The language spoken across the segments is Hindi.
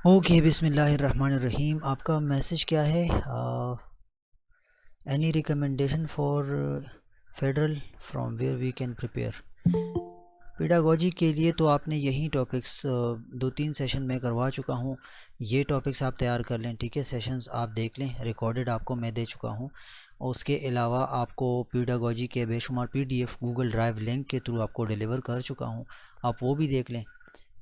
ओके, बिस्मिल्लाहिर्रहमानिर्रहीम। आपका मैसेज क्या है? Any recommendation for federal from where we can prepare? Pedagogy के लिए तो आपने यही टॉपिक्स 2-3 सेशन में करवा चुका हूँ। ये टॉपिक्स आप तैयार कर लें, ठीक है। सेशंस आप देख लें, रिकॉर्डेड आपको मैं दे चुका हूँ। और उसके अलावा आपको पेडागोजी के बेशुमार पीडीएफ गूगल ड्राइव लिंक के थ्रू आपको डिलीवर कर चुका हूँ, आप वो भी देख लें।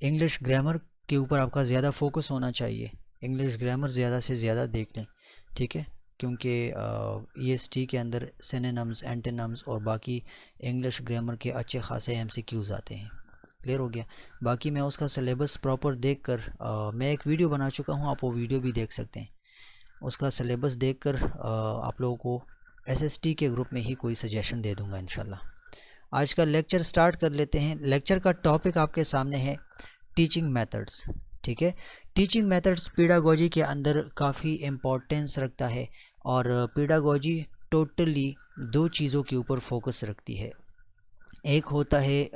इंग्लिश ग्रामर के ऊपर आपका ज़्यादा फोकस होना चाहिए, इंग्लिश ग्रामर ज़्यादा से ज़्यादा देख लें, ठीक है। क्योंकि ईएसटी के अंदर सिनोनिम्स, एंटोनिम्स और बाकी इंग्लिश ग्रामर के अच्छे खासे एमसीक्यूज़ आते हैं। क्लियर हो गया? बाकी मैं उसका सिलेबस प्रॉपर देखकर मैं एक वीडियो बना चुका हूँ, आप वो वीडियो भी देख सकते हैं। उसका सिलेबस देखकर आप लोगों को एसएसटी के ग्रुप में ही कोई सजेशन दे दूंगा इंशाल्लाह। आज का लेक्चर स्टार्ट कर लेते हैं। लेक्चर का टॉपिक आपके सामने है टीचिंग मेथड्स, ठीक है। टीचिंग मेथड्स पेडागोजी के अंदर काफ़ी इम्पोर्टेंस रखता है और पेडागोजी टोटली दो चीज़ों के ऊपर फोकस रखती है। एक होता है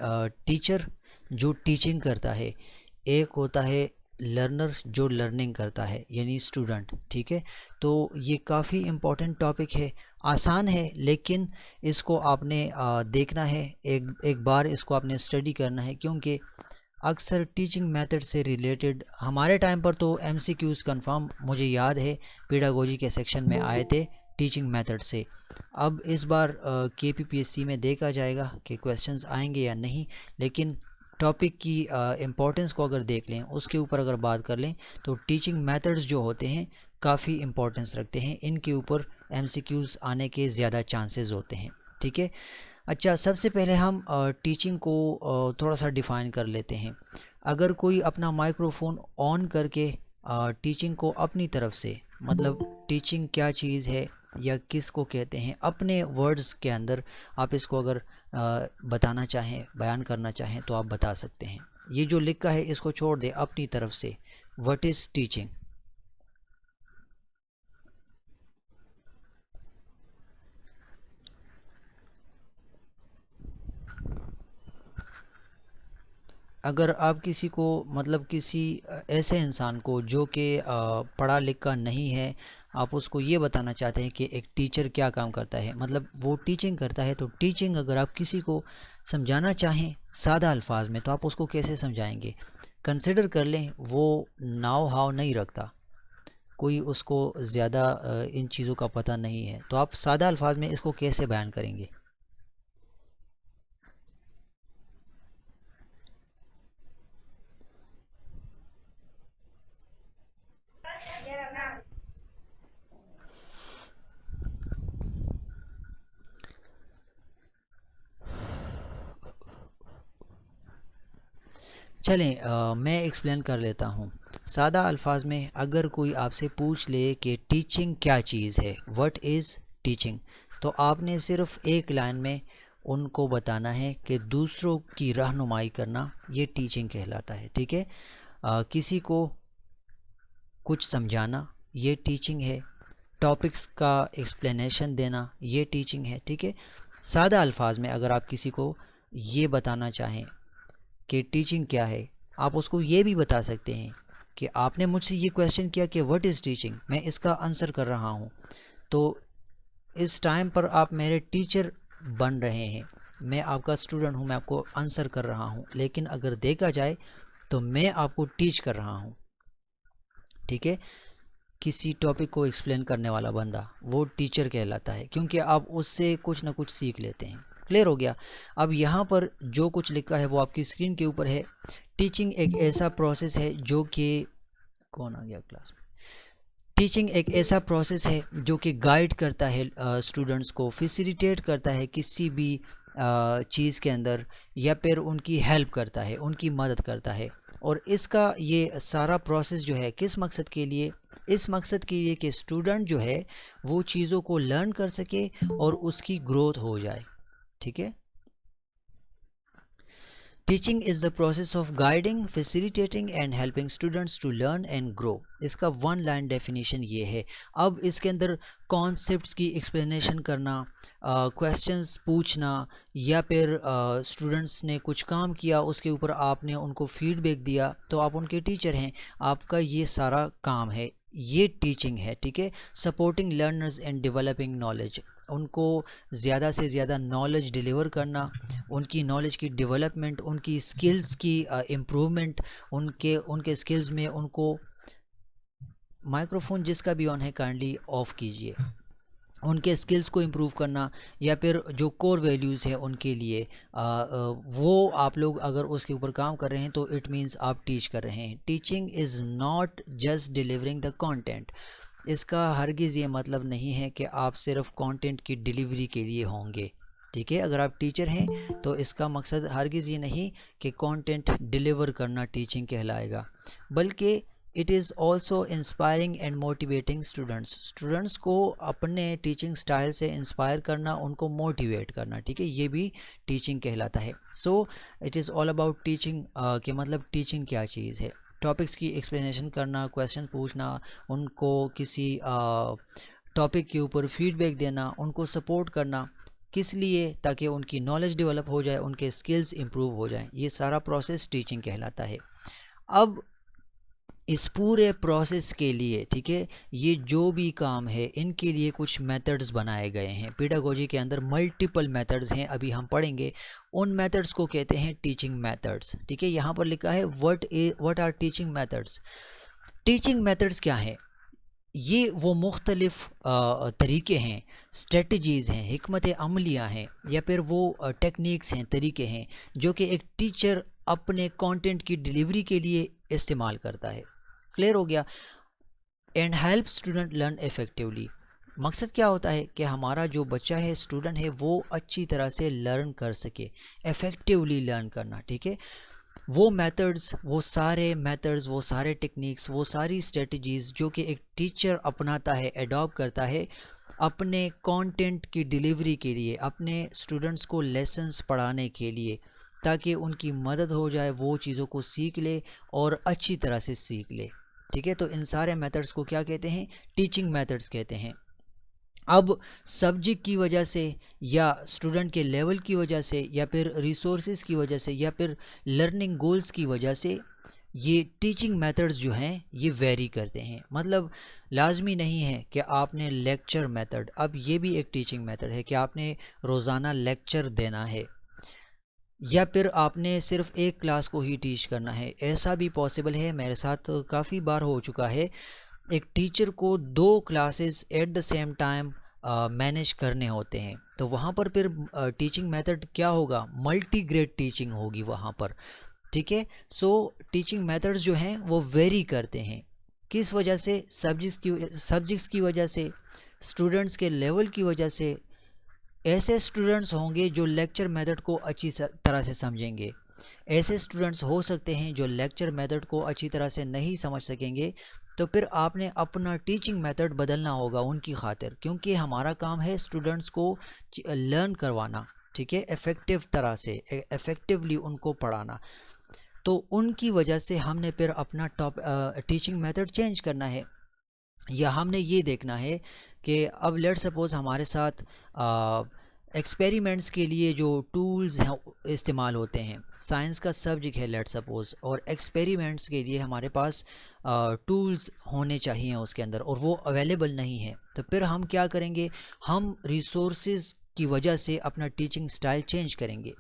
टीचर जो टीचिंग करता है, एक होता है लर्नर जो लर्निंग करता है यानी स्टूडेंट, ठीक है। तो ये काफ़ी इम्पोर्टेंट टॉपिक है, आसान है लेकिन इसको आपने देखना है, एक बार इसको आपने स्टडी करना है। क्योंकि अक्सर टीचिंग मेथड से रिलेटेड हमारे टाइम पर तो एमसीक्यूज़ कंफर्म मुझे याद है पेडागोजी के सेक्शन में आए थे टीचिंग मेथड से। अब इस बार केपीपीएससी में देखा जाएगा कि क्वेश्चंस आएंगे या नहीं, लेकिन टॉपिक की इम्पोर्टेंस को अगर देख लें, उसके ऊपर अगर बात कर लें, तो टीचिंग मेथड्स जो होते हैं काफ़ी इम्पोर्टेंस रखते हैं, इनके ऊपर एमसीक्यूज़ आने के ज़्यादा चांसेस होते हैं, ठीक है। अच्छा, सबसे पहले हम टीचिंग को थोड़ा सा डिफ़ाइन कर लेते हैं। अगर कोई अपना माइक्रोफोन ऑन करके टीचिंग को अपनी तरफ से, मतलब टीचिंग क्या चीज़ है या किस को कहते हैं, अपने वर्ड्स के अंदर आप इसको अगर बताना चाहें, बयान करना चाहें तो आप बता सकते हैं। ये जो लिखा है इसको छोड़ दे, अपनी तरफ से व्हाट इज़ टीचिंग। अगर आप किसी को, मतलब किसी ऐसे इंसान को जो कि पढ़ा लिखा नहीं है, आप उसको ये बताना चाहते हैं कि एक टीचर क्या काम करता है, मतलब वो टीचिंग करता है, तो टीचिंग अगर आप किसी को समझाना चाहें सादा अल्फाज में तो आप उसको कैसे समझाएंगे? कंसिडर कर लें वो नाव हाव नहीं रखता, कोई उसको ज़्यादा इन चीज़ों का पता नहीं है, तो आप सादा अल्फाज में इसको कैसे बयान करेंगे? चलें, मैं एक्सप्लेन कर लेता हूँ सादा अल्फाज में। अगर कोई आपसे पूछ ले कि टीचिंग क्या चीज़ है, व्हाट इज़ टीचिंग, तो आपने सिर्फ एक लाइन में उनको बताना है कि दूसरों की रहनुमाई करना ये टीचिंग कहलाता है, ठीक है। किसी को कुछ समझाना ये टीचिंग है, टॉपिक्स का एक्सप्लेनेशन देना ये टीचिंग है, ठीक है। सादा अल्फाज में अगर आप किसी को ये बताना चाहें कि टीचिंग क्या है, आप उसको ये भी बता सकते हैं कि आपने मुझसे ये क्वेश्चन किया कि व्हाट इज़ टीचिंग, मैं इसका आंसर कर रहा हूँ, तो इस टाइम पर आप मेरे टीचर बन रहे हैं, मैं आपका स्टूडेंट हूँ, मैं आपको आंसर कर रहा हूँ, लेकिन अगर देखा जाए तो मैं आपको टीच कर रहा हूँ, ठीक है। किसी टॉपिक को एक्सप्लेन करने वाला बंदा वो टीचर कहलाता है, क्योंकि आप उससे कुछ ना कुछ सीख लेते हैं। क्लियर हो गया? अब यहाँ पर जो कुछ लिखा है वो आपकी स्क्रीन के ऊपर है। टीचिंग एक ऐसा प्रोसेस है जो कि, कौन आ गया क्लास में? टीचिंग एक ऐसा प्रोसेस है जो कि गाइड करता है स्टूडेंट्स को, फैसिलिटेट करता है किसी भी चीज़ के अंदर, या फिर उनकी हेल्प करता है, उनकी मदद करता है। और इसका ये सारा प्रोसेस जो है किस मकसद के लिए? इस मकसद के लिए कि स्टूडेंट जो है वो चीज़ों को लर्न कर सके और उसकी ग्रोथ हो जाए, ठीक है। Teaching is the process of guiding, facilitating and helping students to learn and grow. इसका वन लाइन डेफिनेशन ये है। अब इसके अंदर कॉन्सेप्ट्स की एक्सप्लेनेशन करना, क्वेश्चंस पूछना, या फिर स्टूडेंट्स ने कुछ काम किया उसके ऊपर आपने उनको फीडबैक दिया तो आप उनके टीचर हैं, आपका ये सारा काम है, ये टीचिंग है। ठीक है। Supporting learners and developing knowledge, उनको ज़्यादा से ज़्यादा नॉलेज डिलीवर करना, उनकी नॉलेज की डेवलपमेंट, उनकी स्किल्स की इम्प्रूवमेंट, उनके स्किल्स में उनको, माइक्रोफोन जिसका भी ऑन है काइंडली ऑफ कीजिए, उनके स्किल्स को इम्प्रूव करना, या फिर जो कोर वैल्यूज़ है उनके लिए वो आप लोग अगर उसके ऊपर काम कर रहे हैं तो इट मीन्स आप टीच कर रहे हैं। Teaching is not just delivering the content, इसका हरगिज़ ये मतलब नहीं है कि आप सिर्फ कंटेंट की डिलीवरी के लिए होंगे। ठीक है। अगर आप टीचर हैं तो इसका मकसद हरगिज़ ये नहीं कि कंटेंट डिलीवर करना टीचिंग कहलाएगा, बल्कि it is also inspiring and motivating students को अपने टीचिंग स्टाइल से इंस्पायर करना, उनको मोटिवेट करना। ठीक है। ये भी टीचिंग कहलाता है। So it is all about teaching कि मतलब टीचिंग क्या चीज़ है। टॉपिक्स की एक्सप्लेनेशन करना, क्वेश्चन पूछना, उनको किसी टॉपिक के ऊपर फीडबैक देना, उनको सपोर्ट करना, किस लिए, ताकि उनकी नॉलेज डेवलप हो जाए, उनके स्किल्स इम्प्रूव हो जाएं। ये सारा प्रोसेस टीचिंग कहलाता है। अब इस पूरे प्रोसेस के लिए, ठीक है, ये जो भी काम है इनके लिए कुछ मेथड्स बनाए गए हैं। पेडागोजी के अंदर मल्टीपल मेथड्स हैं, अभी हम पढ़ेंगे। उन मेथड्स को कहते हैं टीचिंग मेथड्स। ठीक है। यहाँ पर लिखा है what are teaching methods. Teaching methods क्या है? ये वो मुख्तलिफ तरीके हैं, स्ट्रेटजीज़ हैं, हिकमत अमलियाँ हैं, या फिर वो टेक्निक्स हैं, तरीके हैं जो कि एक टीचर अपने कंटेंट की डिलीवरी के लिए इस्तेमाल करता है। क्लियर हो गया। And help student learn effectively, मकसद क्या होता है कि हमारा जो बच्चा है, स्टूडेंट है, वो अच्छी तरह से लर्न कर सके, इफ़ेक्टिवली लर्न करना। ठीक है। वो मेथड्स, वो सारे टेक्निक्स, वो सारी स्ट्रेटजीज़ जो कि एक टीचर अपनाता है, एडॉप्ट करता है अपने कंटेंट की डिलीवरी के लिए, अपने स्टूडेंट्स को लेसन्स पढ़ाने के लिए, ताकि उनकी मदद हो जाए, वो चीज़ों को सीख ले और अच्छी तरह से सीख ले। ठीक है। तो इन सारे मेथड्स को क्या कहते हैं? टीचिंग मेथड्स कहते हैं। अब सब्जेक्ट की वजह से, या स्टूडेंट के लेवल की वजह से, या फिर रिसोर्सेज की वजह से, या फिर लर्निंग गोल्स की वजह से ये टीचिंग मेथड्स जो हैं ये वेरी करते हैं। मतलब लाजमी नहीं है कि आपने लेक्चर मेथड, अब ये भी एक टीचिंग मेथड है कि आपने रोज़ाना लेक्चर देना है, या फिर आपने सिर्फ एक क्लास को ही टीच करना है। ऐसा भी पॉसिबल है, मेरे साथ काफ़ी बार हो चुका है। एक टीचर को 2 classes at the same time manage करने होते हैं, तो वहाँ पर फिर टीचिंग मेथड क्या होगा? मल्टी ग्रेड टीचिंग होगी वहाँ पर। ठीक है। सो टीचिंग मेथड्स जो हैं वो वेरी करते हैं। किस वजह से? सब्जेक्ट्स की वजह से, स्टूडेंट्स के लेवल की वजह से। ऐसे स्टूडेंट्स होंगे जो लेक्चर मेथड को अच्छी तरह से समझेंगे, ऐसे स्टूडेंट्स हो सकते हैं जो लेक्चर मेथड को अच्छी तरह से नहीं समझ सकेंगे। तो फिर आपने अपना टीचिंग मेथड बदलना होगा उनकी खातिर, क्योंकि हमारा काम है स्टूडेंट्स को लर्न करवाना। ठीक है। इफ़ेक्टिव तरह से, इफ़ेक्टिवली उनको पढ़ाना। तो उनकी वजह से हमने फिर अपना टीचिंग मेथड चेंज करना है, या हमने ये देखना है कि अब लेट सपोज हमारे साथ एक्सपेरिमेंट्स के लिए जो टूल्स हैं इस्तेमाल होते हैं। साइंस का सब्जेक्ट है लेट सपोज, और एक्सपेरिमेंट्स के लिए हमारे पास टूल्स होने चाहिए उसके अंदर, और वो अवेलेबल नहीं है। तो फिर हम क्या करेंगे? हम रिसोर्सेज की वजह से अपना टीचिंग स्टाइल चेंज करेंगे।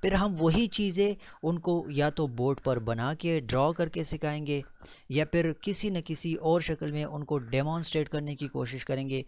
फिर हम वही चीज़ें उनको या तो बोर्ड पर बना के ड्रॉ करके सिखाएंगे, या फिर किसी न किसी और शक्ल में उनको डेमोन्स्ट्रेट करने की कोशिश करेंगे।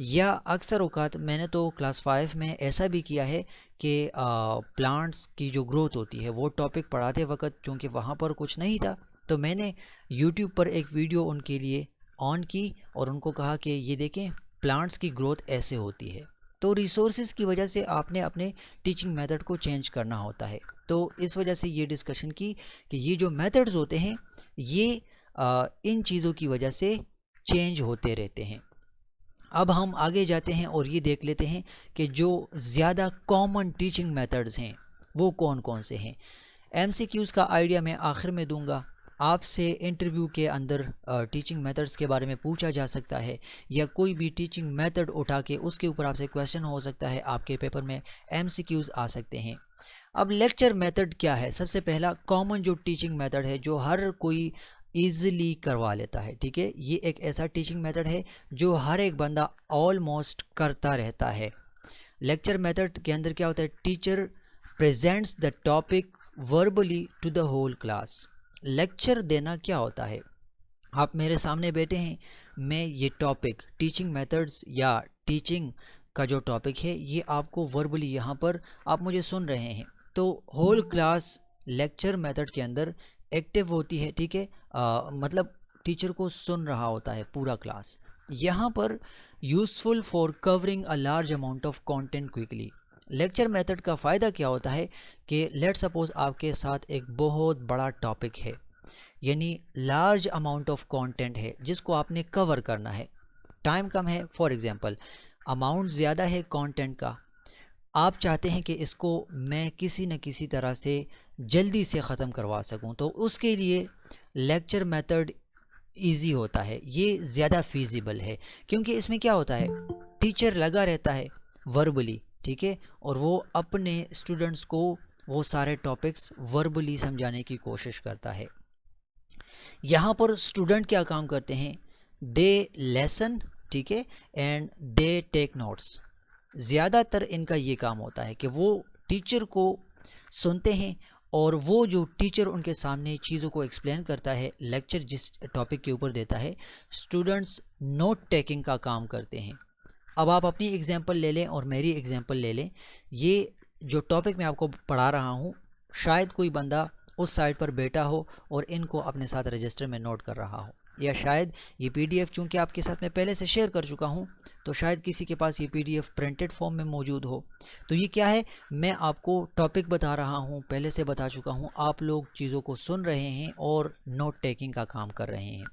या अक्सर औकात मैंने तो क्लास 5 में ऐसा भी किया है कि प्लांट्स की जो ग्रोथ होती है वो टॉपिक पढ़ाते वक्त, चूँकि वहाँ पर कुछ नहीं था, तो मैंने यूट्यूब पर एक वीडियो उनके लिए ऑन की और उनको कहा कि ये देखें प्लांट्स की ग्रोथ ऐसे होती है। तो रिसोर्सेज की वजह से आपने अपने टीचिंग मेथड को चेंज करना होता है। तो इस वजह से ये डिस्कशन की कि ये जो मेथड्स होते हैं ये इन चीज़ों की वजह से चेंज होते रहते हैं। अब हम आगे जाते हैं और ये देख लेते हैं कि जो ज़्यादा कॉमन टीचिंग मेथड्स हैं वो कौन कौन से हैं। MCQs का आइडिया मैं आखिर में दूंगा। आपसे इंटरव्यू के अंदर टीचिंग मेथड्स के बारे में पूछा जा सकता है, या कोई भी टीचिंग मेथड उठा के उसके ऊपर आपसे क्वेश्चन हो सकता है, आपके पेपर में MCQs आ सकते हैं। अब लेक्चर मेथड क्या है? सबसे पहला कॉमन जो टीचिंग मेथड है जो हर कोई ईजिली करवा लेता है, ठीक है, ये एक ऐसा टीचिंग मेथड है जो हर एक बंदा ऑलमोस्ट करता रहता है। लेक्चर मेथड के अंदर क्या होता है? Teacher presents the topic verbally to the whole class. Lecture देना क्या होता है? आप मेरे सामने बैठे हैं, मैं ये टॉपिक टीचिंग मेथड्स या टीचिंग का जो टॉपिक है ये आपको वर्बली यहाँ पर आप मुझे सुन रहे हैं, तो होल क्लास लेक्चर मेथड के अंदर एक्टिव होती है, ठीक है, मतलब टीचर को सुन रहा होता है पूरा क्लास। यहाँ पर useful for covering a large amount of content quickly. Lecture method का फ़ायदा क्या होता है कि लेट सपोज आपके साथ एक बहुत बड़ा टॉपिक है, यानी लार्ज अमाउंट ऑफ कंटेंट है जिसको आपने कवर करना है, टाइम कम है, फॉर एग्जांपल अमाउंट ज़्यादा है कंटेंट का, आप चाहते हैं कि इसको मैं किसी न किसी तरह से जल्दी से ख़त्म करवा सकूं, तो उसके लिए लेक्चर मेथड इजी होता है, ये ज़्यादा फीजिबल है, क्योंकि इसमें क्या होता है, टीचर लगा रहता है वर्बली, ठीक है, और वो अपने स्टूडेंट्स को वो सारे टॉपिक्स वर्बली समझाने की कोशिश करता है। यहाँ पर स्टूडेंट क्या काम करते हैं? दे लेसन, ठीक है, एंड दे टेक नोट्स। ज़्यादातर इनका ये काम होता है कि वो टेचर को सुनते हैं और वो जो टीचर उनके सामने चीज़ों को एक्सप्लेन करता है, लेक्चर जिस टॉपिक के ऊपर देता है, स्टूडेंट्स नोट टेकिंग का काम करते हैं। अब आप अपनी एग्जांपल ले लें और मेरी एग्जांपल ले लें। ये जो टॉपिक मैं आपको पढ़ा रहा हूँ, शायद कोई बंदा उस साइट पर बैठा हो और इनको अपने साथ रजिस्टर में नोट कर रहा हो, या शायद ये PDF चूँकि आपके साथ मैं पहले से शेयर कर चुका हूँ तो शायद किसी के पास ये PDF प्रिंटेड फॉर्म में मौजूद हो। तो ये क्या है, मैं आपको टॉपिक बता रहा हूँ, पहले से बता चुका हूँ, आप लोग चीज़ों को सुन रहे हैं और नोट टेकिंग का काम कर रहे हैं।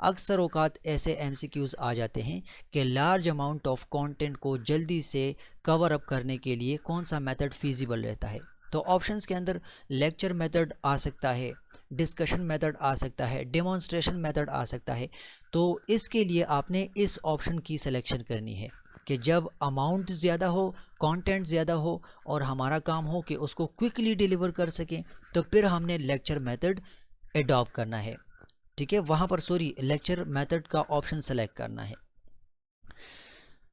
अक्सर औकात ऐसे MCQs आ जाते हैं कि लार्ज अमाउंट ऑफ कंटेंट को जल्दी से कवर अप करने के लिए कौन सा मेथड फिजिबल रहता है। तो ऑप्शंस के अंदर लेक्चर मेथड आ सकता है, डिस्कशन मेथड आ सकता है, डेमोन्स्ट्रेशन मेथड आ सकता है। तो इसके लिए आपने इस ऑप्शन की सिलेक्शन करनी है कि जब अमाउंट ज़्यादा हो, कंटेंट ज़्यादा हो और हमारा काम हो कि उसको क्विकली डिलीवर कर सकें, तो फिर हमने लेक्चर मेथड एडॉप्ट करना है, ठीक है, वहाँ पर लेक्चर मेथड का ऑप्शन सेलेक्ट करना है।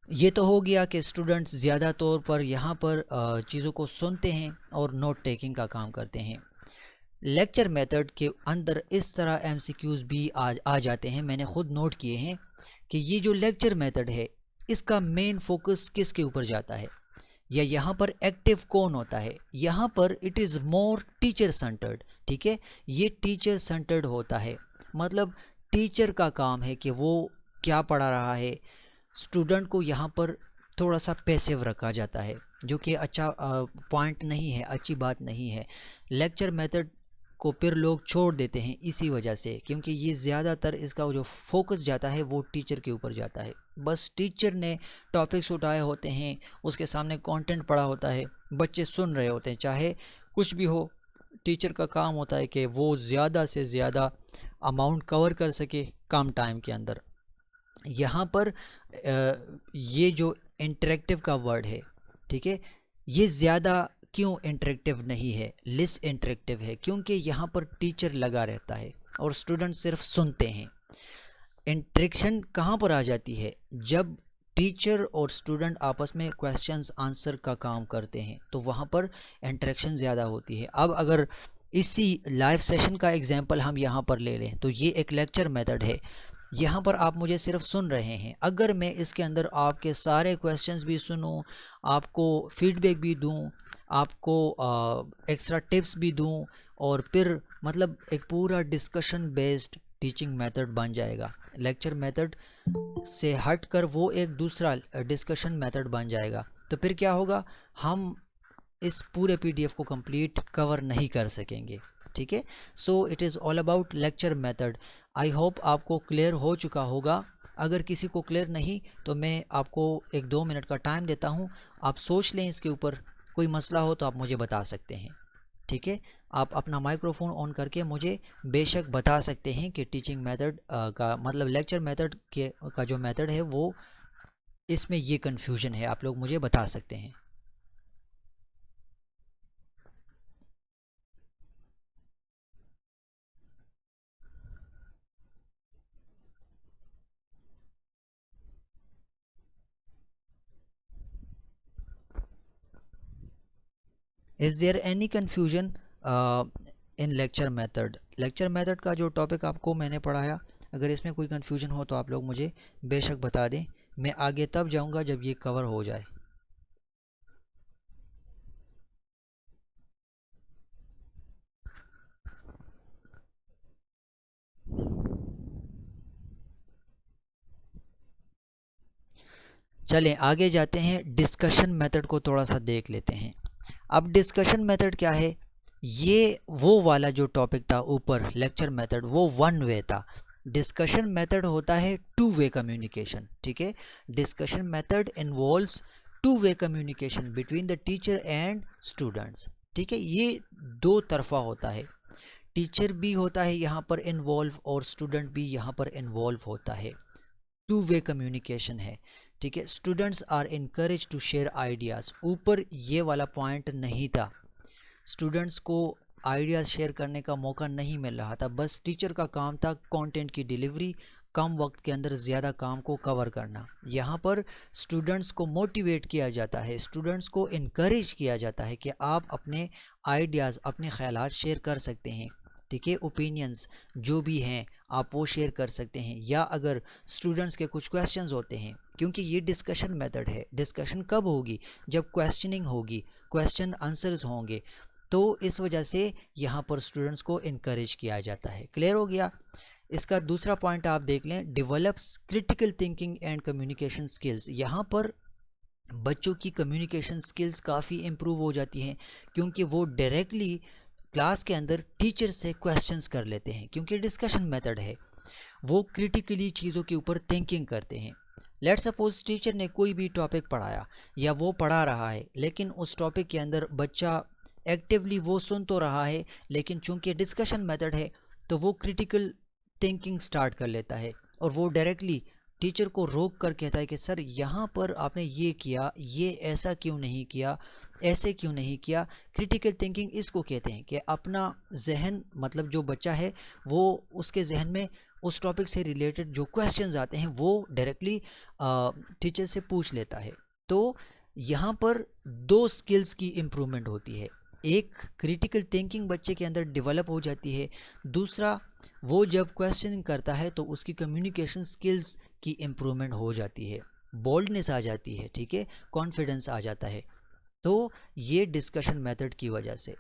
ये तो हो गया कि स्टूडेंट्स ज़्यादा तौर पर यहाँ पर चीज़ों को सुनते हैं और नोट टेकिंग का काम करते हैं। लेक्चर मेथड के अंदर इस तरह MCQs भी आ जाते हैं, मैंने खुद नोट किए हैं कि ये जो लेक्चर मेथड है इसका मेन फोकस किसके ऊपर जाता है, या यहाँ पर एक्टिव कौन होता है। यहाँ पर it is more teacher centred, ठीक है, ये टीचर सेंटर्ड होता है, मतलब टीचर का काम है कि वो क्या पढ़ा रहा है, स्टूडेंट को यहाँ पर थोड़ा सा पैसिव रखा जाता है, जो कि अच्छा पॉइंट नहीं है, अच्छी बात नहीं है। लेक्चर मेथड को फिर लोग छोड़ देते हैं इसी वजह से, क्योंकि ये ज़्यादातर इसका जो फोकस जाता है वो टीचर के ऊपर जाता है। बस टीचर ने टॉपिक्स उठाए होते हैं, उसके सामने कंटेंट पड़ा होता है, बच्चे सुन रहे होते हैं, चाहे कुछ भी हो, टीचर का काम होता है कि वो ज़्यादा से ज़्यादा अमाउंट कवर कर सके कम टाइम के अंदर। यहाँ पर ये जो इंटरेक्टिव का वर्ड है, ठीक है, ये ज़्यादा क्यों इंटरेक्टिव नहीं है, लेस इंटरेक्टिव है, क्योंकि यहाँ पर टीचर लगा रहता है और स्टूडेंट सिर्फ सुनते हैं। इंटरेक्शन कहाँ पर आ जाती है, जब टीचर और स्टूडेंट आपस में क्वेश्चंस आंसर का काम करते हैं, तो वहाँ पर इंटरेक्शन ज़्यादा होती है। अब अगर इसी लाइव सेशन का एग्जांपल हम यहाँ पर ले लें, तो ये एक लेक्चर मेथड है, यहाँ पर आप मुझे सिर्फ सुन रहे हैं। अगर मैं इसके अंदर आपके सारे क्वेश्चंस भी सुनूं, आपको फीडबैक भी दूं, आपको एक्स्ट्रा टिप्स भी दूं, और फिर मतलब एक पूरा डिस्कशन बेस्ड टीचिंग मेथड बन जाएगा। लेक्चर मेथड से हट कर वो एक दूसरा डिस्कशन मेथड बन जाएगा, तो फिर क्या होगा, हम इस पूरे PDF को कंप्लीट कवर नहीं कर सकेंगे, ठीक है। So it is all about lecture method. I hope आपको क्लियर हो चुका होगा। अगर किसी को क्लियर नहीं तो मैं आपको 1-2 मिनट का टाइम देता हूँ, आप सोच लें इसके ऊपर, कोई मसला हो तो आप मुझे बता सकते हैं। ठीक है, आप अपना माइक्रोफोन ऑन करके मुझे बेशक बता सकते हैं कि टीचिंग मेथड का मतलब लेक्चर मेथड के का जो मेथड है वो इसमें ये कन्फ्यूजन है, आप लोग मुझे बता सकते हैं। Is there any confusion in lecture method? Lecture method का जो टॉपिक आपको मैंने पढ़ाया, अगर इसमें कोई कन्फ्यूजन हो तो आप लोग मुझे बेशक बता दें, मैं आगे तब जाऊंगा जब ये कवर हो जाए। चलें आगे जाते हैं, डिस्कशन मेथड को थोड़ा सा देख लेते हैं। अब डिस्कशन मेथड क्या है? ये वो वाला जो टॉपिक था ऊपर लेक्चर मेथड, वो वन वे था। डिस्कशन मेथड होता है टू वे कम्युनिकेशन, ठीक है। Discussion method involves two way communication between the teacher and students, ठीक है। ये दो तरफा होता है, टीचर भी होता है यहाँ पर इन्वॉल्व और स्टूडेंट भी यहाँ पर इन्वॉल्व होता है, टू वे कम्युनिकेशन है, ठीक है। Students are encourage to share ideas, ऊपर ये वाला पॉइंट नहीं था, स्टूडेंट्स को आइडियाज़ शेयर करने का मौका नहीं मिल रहा था, बस टीचर का काम था कंटेंट की डिलीवरी, कम वक्त के अंदर ज़्यादा काम को कवर करना। यहाँ पर स्टूडेंट्स को मोटिवेट किया जाता है, स्टूडेंट्स को इनकरेज किया जाता है कि आप अपने आइडियाज़, अपने ख्यालात शेयर कर सकते हैं, ठीक है। ओपिनियंस जो भी हैं आप वो शेयर कर सकते हैं, या अगर स्टूडेंट्स के कुछ क्वेश्चंस होते हैं, क्योंकि ये डिस्कशन मेथड है, डिस्कशन कब होगी? जब क्वेश्चनिंग होगी, क्वेश्चन आंसर्स होंगे, तो इस वजह से यहाँ पर स्टूडेंट्स को इनकरेज किया जाता है। क्लियर हो गया? इसका दूसरा पॉइंट आप देख लें, develops critical thinking and communication skills. यहाँ पर बच्चों की कम्युनिकेशन स्किल्स काफ़ी इम्प्रूव हो जाती हैं, क्योंकि वो डायरेक्टली क्लास के अंदर टीचर से क्वेश्चंस कर लेते हैं, क्योंकि डिस्कशन मेथड है, वो क्रिटिकली चीज़ों के ऊपर थिंकिंग करते हैं। लेट सपोज टीचर ने कोई भी टॉपिक पढ़ाया या वो पढ़ा रहा है, लेकिन उस टॉपिक के अंदर बच्चा एक्टिवली वो सुन तो रहा है, लेकिन चूंकि डिस्कशन मेथड है तो वो क्रिटिकल थिंकिंग स्टार्ट कर लेता है और वो डायरेक्टली टीचर को रोक कर कहता है कि सर यहाँ पर आपने ये किया, ये ऐसा क्यों नहीं किया, ऐसे क्यों नहीं किया। क्रिटिकल थिंकिंग इसको कहते हैं कि अपना जहन, मतलब जो बच्चा है वो उसके जहन में उस टॉपिक से रिलेटेड जो क्वेश्चंस आते हैं वो डायरेक्टली टीचर से पूछ लेता है। तो यहाँ पर दो स्किल्स की इम्प्रूवमेंट होती है, एक क्रिटिकल थिंकिंग बच्चे के अंदर डेवलप हो जाती है, दूसरा वो जब क्वेश्चनिंग करता है तो उसकी कम्युनिकेशन स्किल्स की इम्प्रूवमेंट हो जाती है, बोल्डनेस आ जाती है, ठीक है, कॉन्फिडेंस आ जाता है। तो ये डिस्कशन मेथड की वजह से।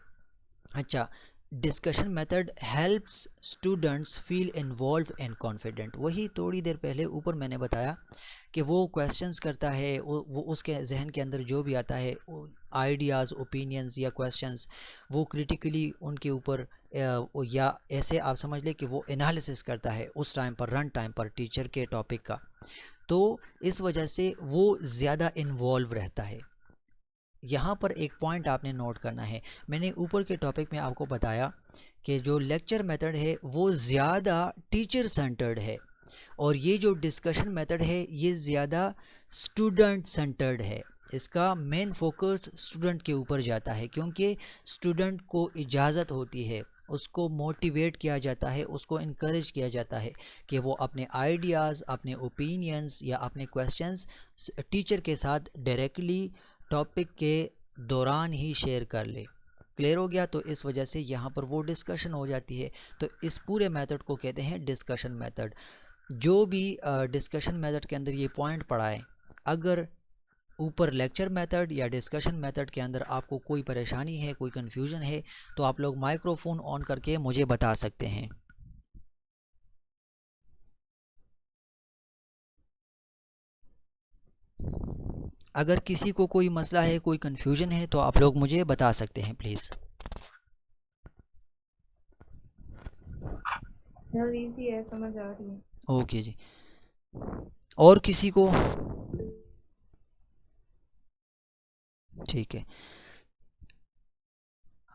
अच्छा, discussion method helps students feel involve and confident. वही थोड़ी देर पहले ऊपर मैंने बताया कि वो क्वेश्चंस करता है, वो उसके जहन के अंदर जो भी आता है आइडियाज़, ओपिनियंस या क्वेश्चंस, वो क्रिटिकली उनके ऊपर या ऐसे आप समझ लें कि वो एनालिसिस करता है उस टाइम पर, रन टाइम पर टीचर के टॉपिक का। तो इस वजह से वो ज़्यादा इन्वॉल्व रहता है। यहाँ पर एक पॉइंट आपने नोट करना है, मैंने ऊपर के टॉपिक में आपको बताया कि जो लेक्चर मेथड है वो ज़्यादा टीचर सेंटर्ड है, और ये जो डिस्कशन मेथड है ये ज़्यादा स्टूडेंट सेंटर्ड है। इसका मेन फोकस स्टूडेंट के ऊपर जाता है, क्योंकि स्टूडेंट को इजाज़त होती है, उसको मोटिवेट किया जाता है, उसको इनकरेज किया जाता है कि वो अपने आइडियाज़, अपने ओपिनियंस या अपने क्वेश्चंस टीचर के साथ डायरेक्टली टॉपिक के दौरान ही शेयर कर ले। क्लियर हो गया? तो इस वजह से यहाँ पर वो डिस्कशन हो जाती है। तो इस पूरे मेथड को कहते हैं डिस्कशन मेथड। जो भी डिस्कशन मेथड के अंदर ये पॉइंट पढ़ाए, अगर ऊपर लेक्चर मेथड या डिस्कशन मेथड के अंदर आपको कोई परेशानी है, कोई कन्फ्यूजन है, तो आप लोग माइक्रोफोन ऑन करके मुझे बता सकते हैं। अगर किसी को कोई मसला है, कोई कन्फ्यूजन है, तो आप लोग मुझे बता सकते हैं प्लीज़। यार इजी है, समझ आ रही है। ओके जी, और किसी को? ठीक है,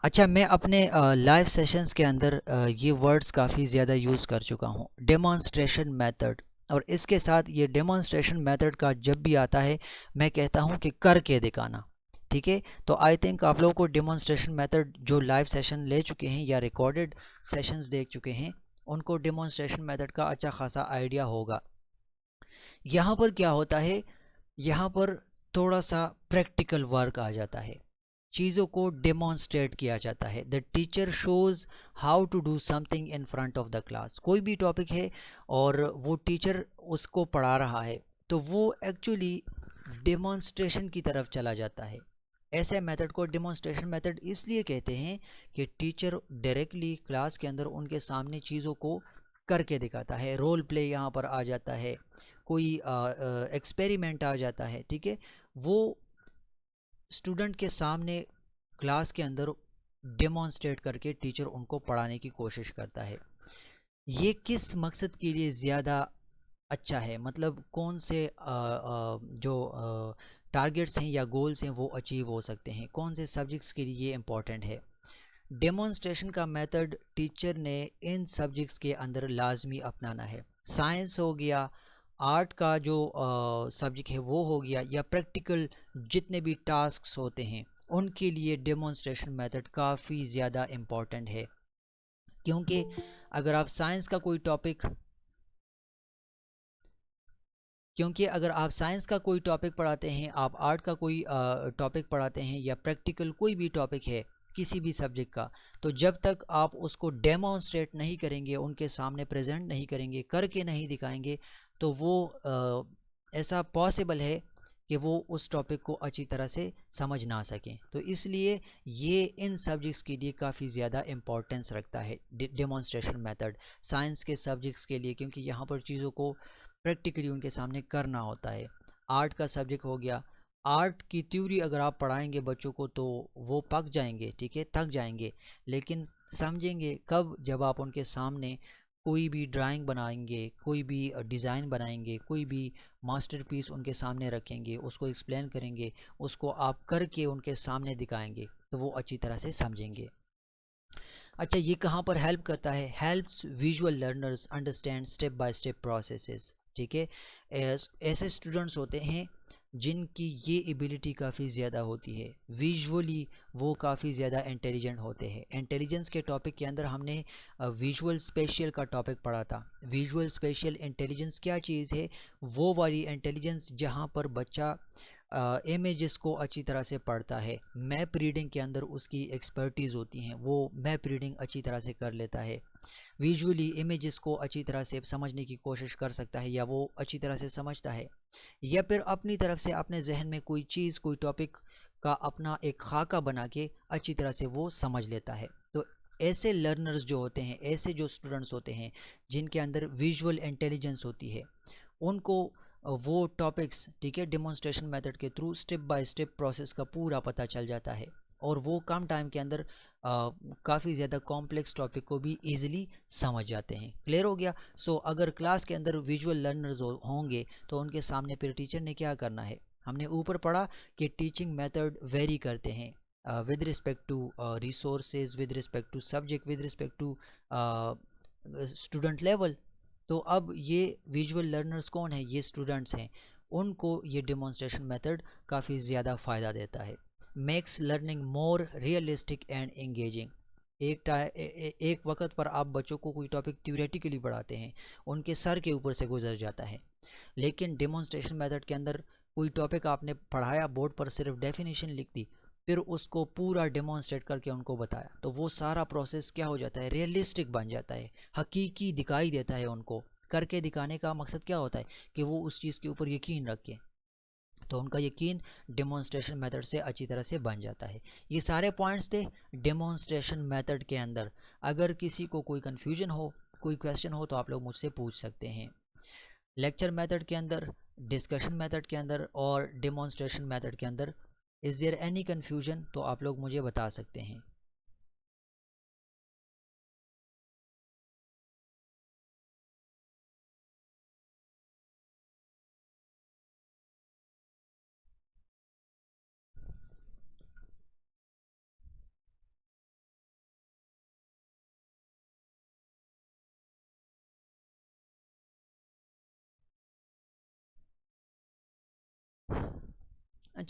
अच्छा, मैं अपने लाइव सेशंस के अंदर ये वर्ड्स काफ़ी ज़्यादा यूज़ कर चुका हूँ, डेमोन्स्ट्रेशन मेथड। और इसके साथ ये डेमोन्स्ट्रेशन मेथड का जब भी आता है मैं कहता हूँ कि करके दिखाना। ठीक है, तो आई थिंक आप लोगों को डेमोन्स्ट्रेशन मेथड जो लाइव सेशन ले चुके हैं या रिकॉर्डेड सेशंस देख चुके हैं उनको डेमोन्स्ट्रेशन मेथड का अच्छा खासा आइडिया होगा। यहाँ पर क्या होता है, यहाँ पर थोड़ा सा प्रैक्टिकल वर्क आ जाता है, चीज़ों को डेमोन्स्ट्रेट किया जाता है। The teacher shows how to do something in front of the class. कोई भी टॉपिक है और वो टीचर उसको पढ़ा रहा है तो वो एक्चुअली डेमोन्स्ट्रेशन की तरफ चला जाता है। ऐसे मेथड को डेमोन्स्ट्रेशन मेथड इसलिए कहते हैं कि टीचर डायरेक्टली क्लास के अंदर उनके सामने चीज़ों को करके दिखाता है। रोल प्ले यहाँ पर आ जाता है, कोई एक्सपेरिमेंट आ जाता है। ठीक है, वो स्टूडेंट के सामने क्लास के अंदर डेमोन्स्ट्रेट करके टीचर उनको पढ़ाने की कोशिश करता है। ये किस मकसद के लिए ज़्यादा अच्छा है, मतलब कौन से जो टारगेट्स हैं या गोल्स हैं वो अचीव हो सकते हैं, कौन से सब्जेक्ट्स के लिए ये इम्पॉर्टेंट है। डेमोन्स्ट्रेशन का मेथड टीचर ने इन सब्जेक्ट्स के अंदर लाजमी अपनाना है। साइंस हो गया, आर्ट का जो सब्जेक्ट है वो हो गया, या प्रैक्टिकल जितने भी टास्क्स होते हैं उनके लिए डेमोन्स्ट्रेशन मेथड काफ़ी ज़्यादा इम्पॉर्टेंट है। क्योंकि अगर आप साइंस का कोई टॉपिक क्योंकि अगर आप साइंस का कोई टॉपिक पढ़ाते हैं, आप आर्ट का कोई टॉपिक पढ़ाते हैं, या प्रैक्टिकल कोई भी टॉपिक है किसी भी सब्जेक्ट का, तो जब तक आप उसको डेमोन्स्ट्रेट नहीं करेंगे, उनके सामने प्रेजेंट नहीं करेंगे, करके नहीं दिखाएंगे, तो वो ऐसा पॉसिबल है कि वो उस टॉपिक को अच्छी तरह से समझ ना सकें। तो इसलिए ये इन सब्जेक्ट्स के लिए काफ़ी ज़्यादा इम्पोर्टेंस रखता है डेमोन्स्ट्रेशन मेथड साइंस के सब्जेक्ट्स के लिए, क्योंकि यहाँ पर चीज़ों को प्रैक्टिकली उनके सामने करना होता है। आर्ट का सब्जेक्ट हो गया, आर्ट की थ्योरी अगर आप पढ़ाएंगे बच्चों को तो वो पक जाएंगे, ठीक है, थक जाएंगे, लेकिन समझेंगे कब, जब आप उनके सामने कोई भी ड्राइंग बनाएंगे, कोई भी डिज़ाइन बनाएंगे, कोई भी मास्टरपीस उनके सामने रखेंगे, उसको एक्सप्लेन करेंगे, उसको आप करके उनके सामने दिखाएंगे, तो वो अच्छी तरह से समझेंगे। अच्छा, ये कहाँ पर हेल्प करता है, helps visual learners understand step by step processes. ठीक है, ऐसे स्टूडेंट्स होते हैं जिनकी ये एबिलिटी काफ़ी ज़्यादा होती है, विजुअली वो काफ़ी ज़्यादा इंटेलिजेंट होते हैं। इंटेलिजेंस के टॉपिक के अंदर हमने विजुअल स्पेशियल का टॉपिक पढ़ा था। विजुअल स्पेशियल इंटेलिजेंस क्या चीज़ है, वो वाली इंटेलिजेंस जहाँ पर बच्चा इमेजेस को अच्छी तरह से पढ़ता है, मैप रीडिंग के अंदर उसकी एक्सपर्टीज़ होती हैं, वो मैप रीडिंग अच्छी तरह से कर लेता है, विजुअली इमेजेस को अच्छी तरह से समझने की कोशिश कर सकता है, या वो अच्छी तरह से समझता है, या फिर अपनी तरफ से अपने जहन में कोई चीज़, कोई टॉपिक का अपना एक खाका बना के अच्छी तरह से वो समझ लेता है। तो ऐसे लर्नर्स जो होते हैं, ऐसे जो स्टूडेंट्स होते हैं जिनके अंदर विजुअल इंटेलिजेंस होती है, उनको वो टॉपिक्स, ठीक है, डेमोन्स्ट्रेशन मेथड के through step by step process का पूरा पता चल जाता है, और वो कम टाइम के अंदर काफ़ी ज़्यादा कॉम्प्लेक्स टॉपिक को भी इजीली समझ जाते हैं। क्लियर हो गया। सो अगर क्लास के अंदर विजुअल लर्नर्स होंगे तो उनके सामने फिर टीचर ने क्या करना है, हमने ऊपर पढ़ा कि टीचिंग मेथड वेरी करते हैं with respect to resources, with respect to subject, with respect to student level. तो अब ये विजुअल लर्नर्स कौन है, ये स्टूडेंट्स हैं, उनको ये डेमोन्स्ट्रेशन मेथड काफ़ी ज़्यादा फ़ायदा देता है। Makes learning more realistic and engaging. एक वक्त पर आप बच्चों को कोई टॉपिक थ्योरेटिकली पढ़ाते हैं, उनके सर के ऊपर से गुजर जाता है, लेकिन डेमोन्स्ट्रेशन मेथड के अंदर कोई टॉपिक आपने पढ़ाया, बोर्ड पर सिर्फ डेफिनेशन लिख दी, फिर उसको पूरा डेमोन्स्ट्रेट करके उनको बताया, तो वो सारा प्रोसेस क्या हो जाता है, रियलिस्टिक बन जाता है, हकीकी दिखाई देता है उनको। करके दिखाने का मकसद क्या होता है कि वो उस चीज़ के ऊपर यकीन रखें, तो उनका यकीन डेमोन्स्ट्रेशन मेथड से अच्छी तरह से बन जाता है। ये सारे पॉइंट्स थे डेमोन्स्ट्रेशन मेथड के अंदर। अगर किसी को कोई कन्फ्यूजन हो, कोई क्वेश्चन हो, तो आप लोग मुझसे पूछ सकते हैं। लेक्चर मेथड के अंदर, डिस्कशन मेथड के अंदर और डेमोन्स्ट्रेशन मेथड के अंदर इज़ देयर एनी कन्फ्यूजन, तो आप लोग मुझे बता सकते हैं।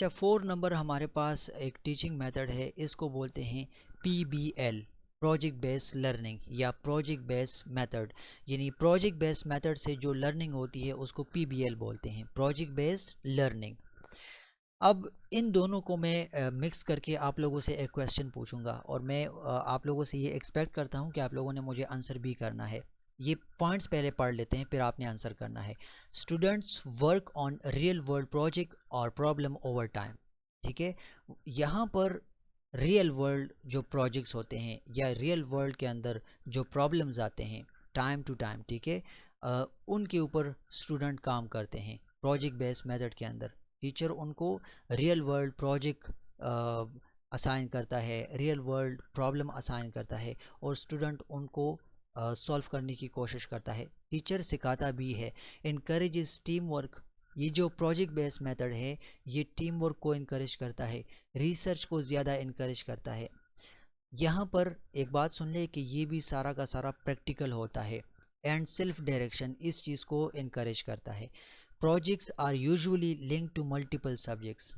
अच्छा 4 नंबर हमारे पास एक टीचिंग मेथड है, इसको बोलते हैं PBL, प्रोजेक्ट बेस्ड लर्निंग या प्रोजेक्ट बेस्ड मेथड। यानी प्रोजेक्ट बेस्ड मेथड से जो लर्निंग होती है उसको PBL बोलते हैं, प्रोजेक्ट बेस्ड लर्निंग। अब इन दोनों को मैं मिक्स करके आप लोगों से एक क्वेश्चन पूछूंगा और मैं आप लोगों से ये एक्सपेक्ट करता हूँ कि आप लोगों ने मुझे आंसर भी करना है। ये पॉइंट्स पहले पढ़ लेते हैं, फिर आपने आंसर करना है। Students work on real world project और प्रॉब्लम ओवर टाइम। ठीक है, यहाँ पर रियल वर्ल्ड जो प्रोजेक्ट्स होते हैं या रियल वर्ल्ड के अंदर जो प्रॉब्लम्स आते हैं टाइम टू टाइम, ठीक है, उनके ऊपर स्टूडेंट काम करते हैं प्रोजेक्ट बेस्ड मेथड के अंदर। टीचर उनको रियल वर्ल्ड प्रोजेक्ट असाइन करता है, रियल वर्ल्ड प्रॉब्लम असाइन करता है और स्टूडेंट उनको सॉल्व करने की कोशिश करता है। टीचर सिखाता भी है, इनकरेजेस टीम वर्क। ये जो प्रोजेक्ट बेस्ड मेथड है ये टीम वर्क को इनकरेज करता है, रिसर्च को ज़्यादा इनकरेज करता है। यहाँ पर एक बात सुन ले कि ये भी सारा का सारा प्रैक्टिकल होता है एंड सेल्फ डायरेक्शन इस चीज़ को इनकरेज करता है। Projects are usually link to multiple subjects.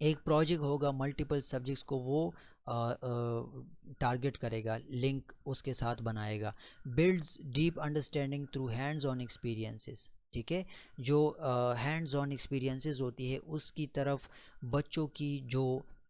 एक प्रोजेक्ट होगा, मल्टीपल सब्जेक्ट्स को वो टारगेट करेगा, लिंक उसके साथ बनाएगा। Builds deep understanding through hands on experiences. ठीक है, जो हैंड्स ऑन एक्सपीरियंसेस होती है उसकी तरफ बच्चों की जो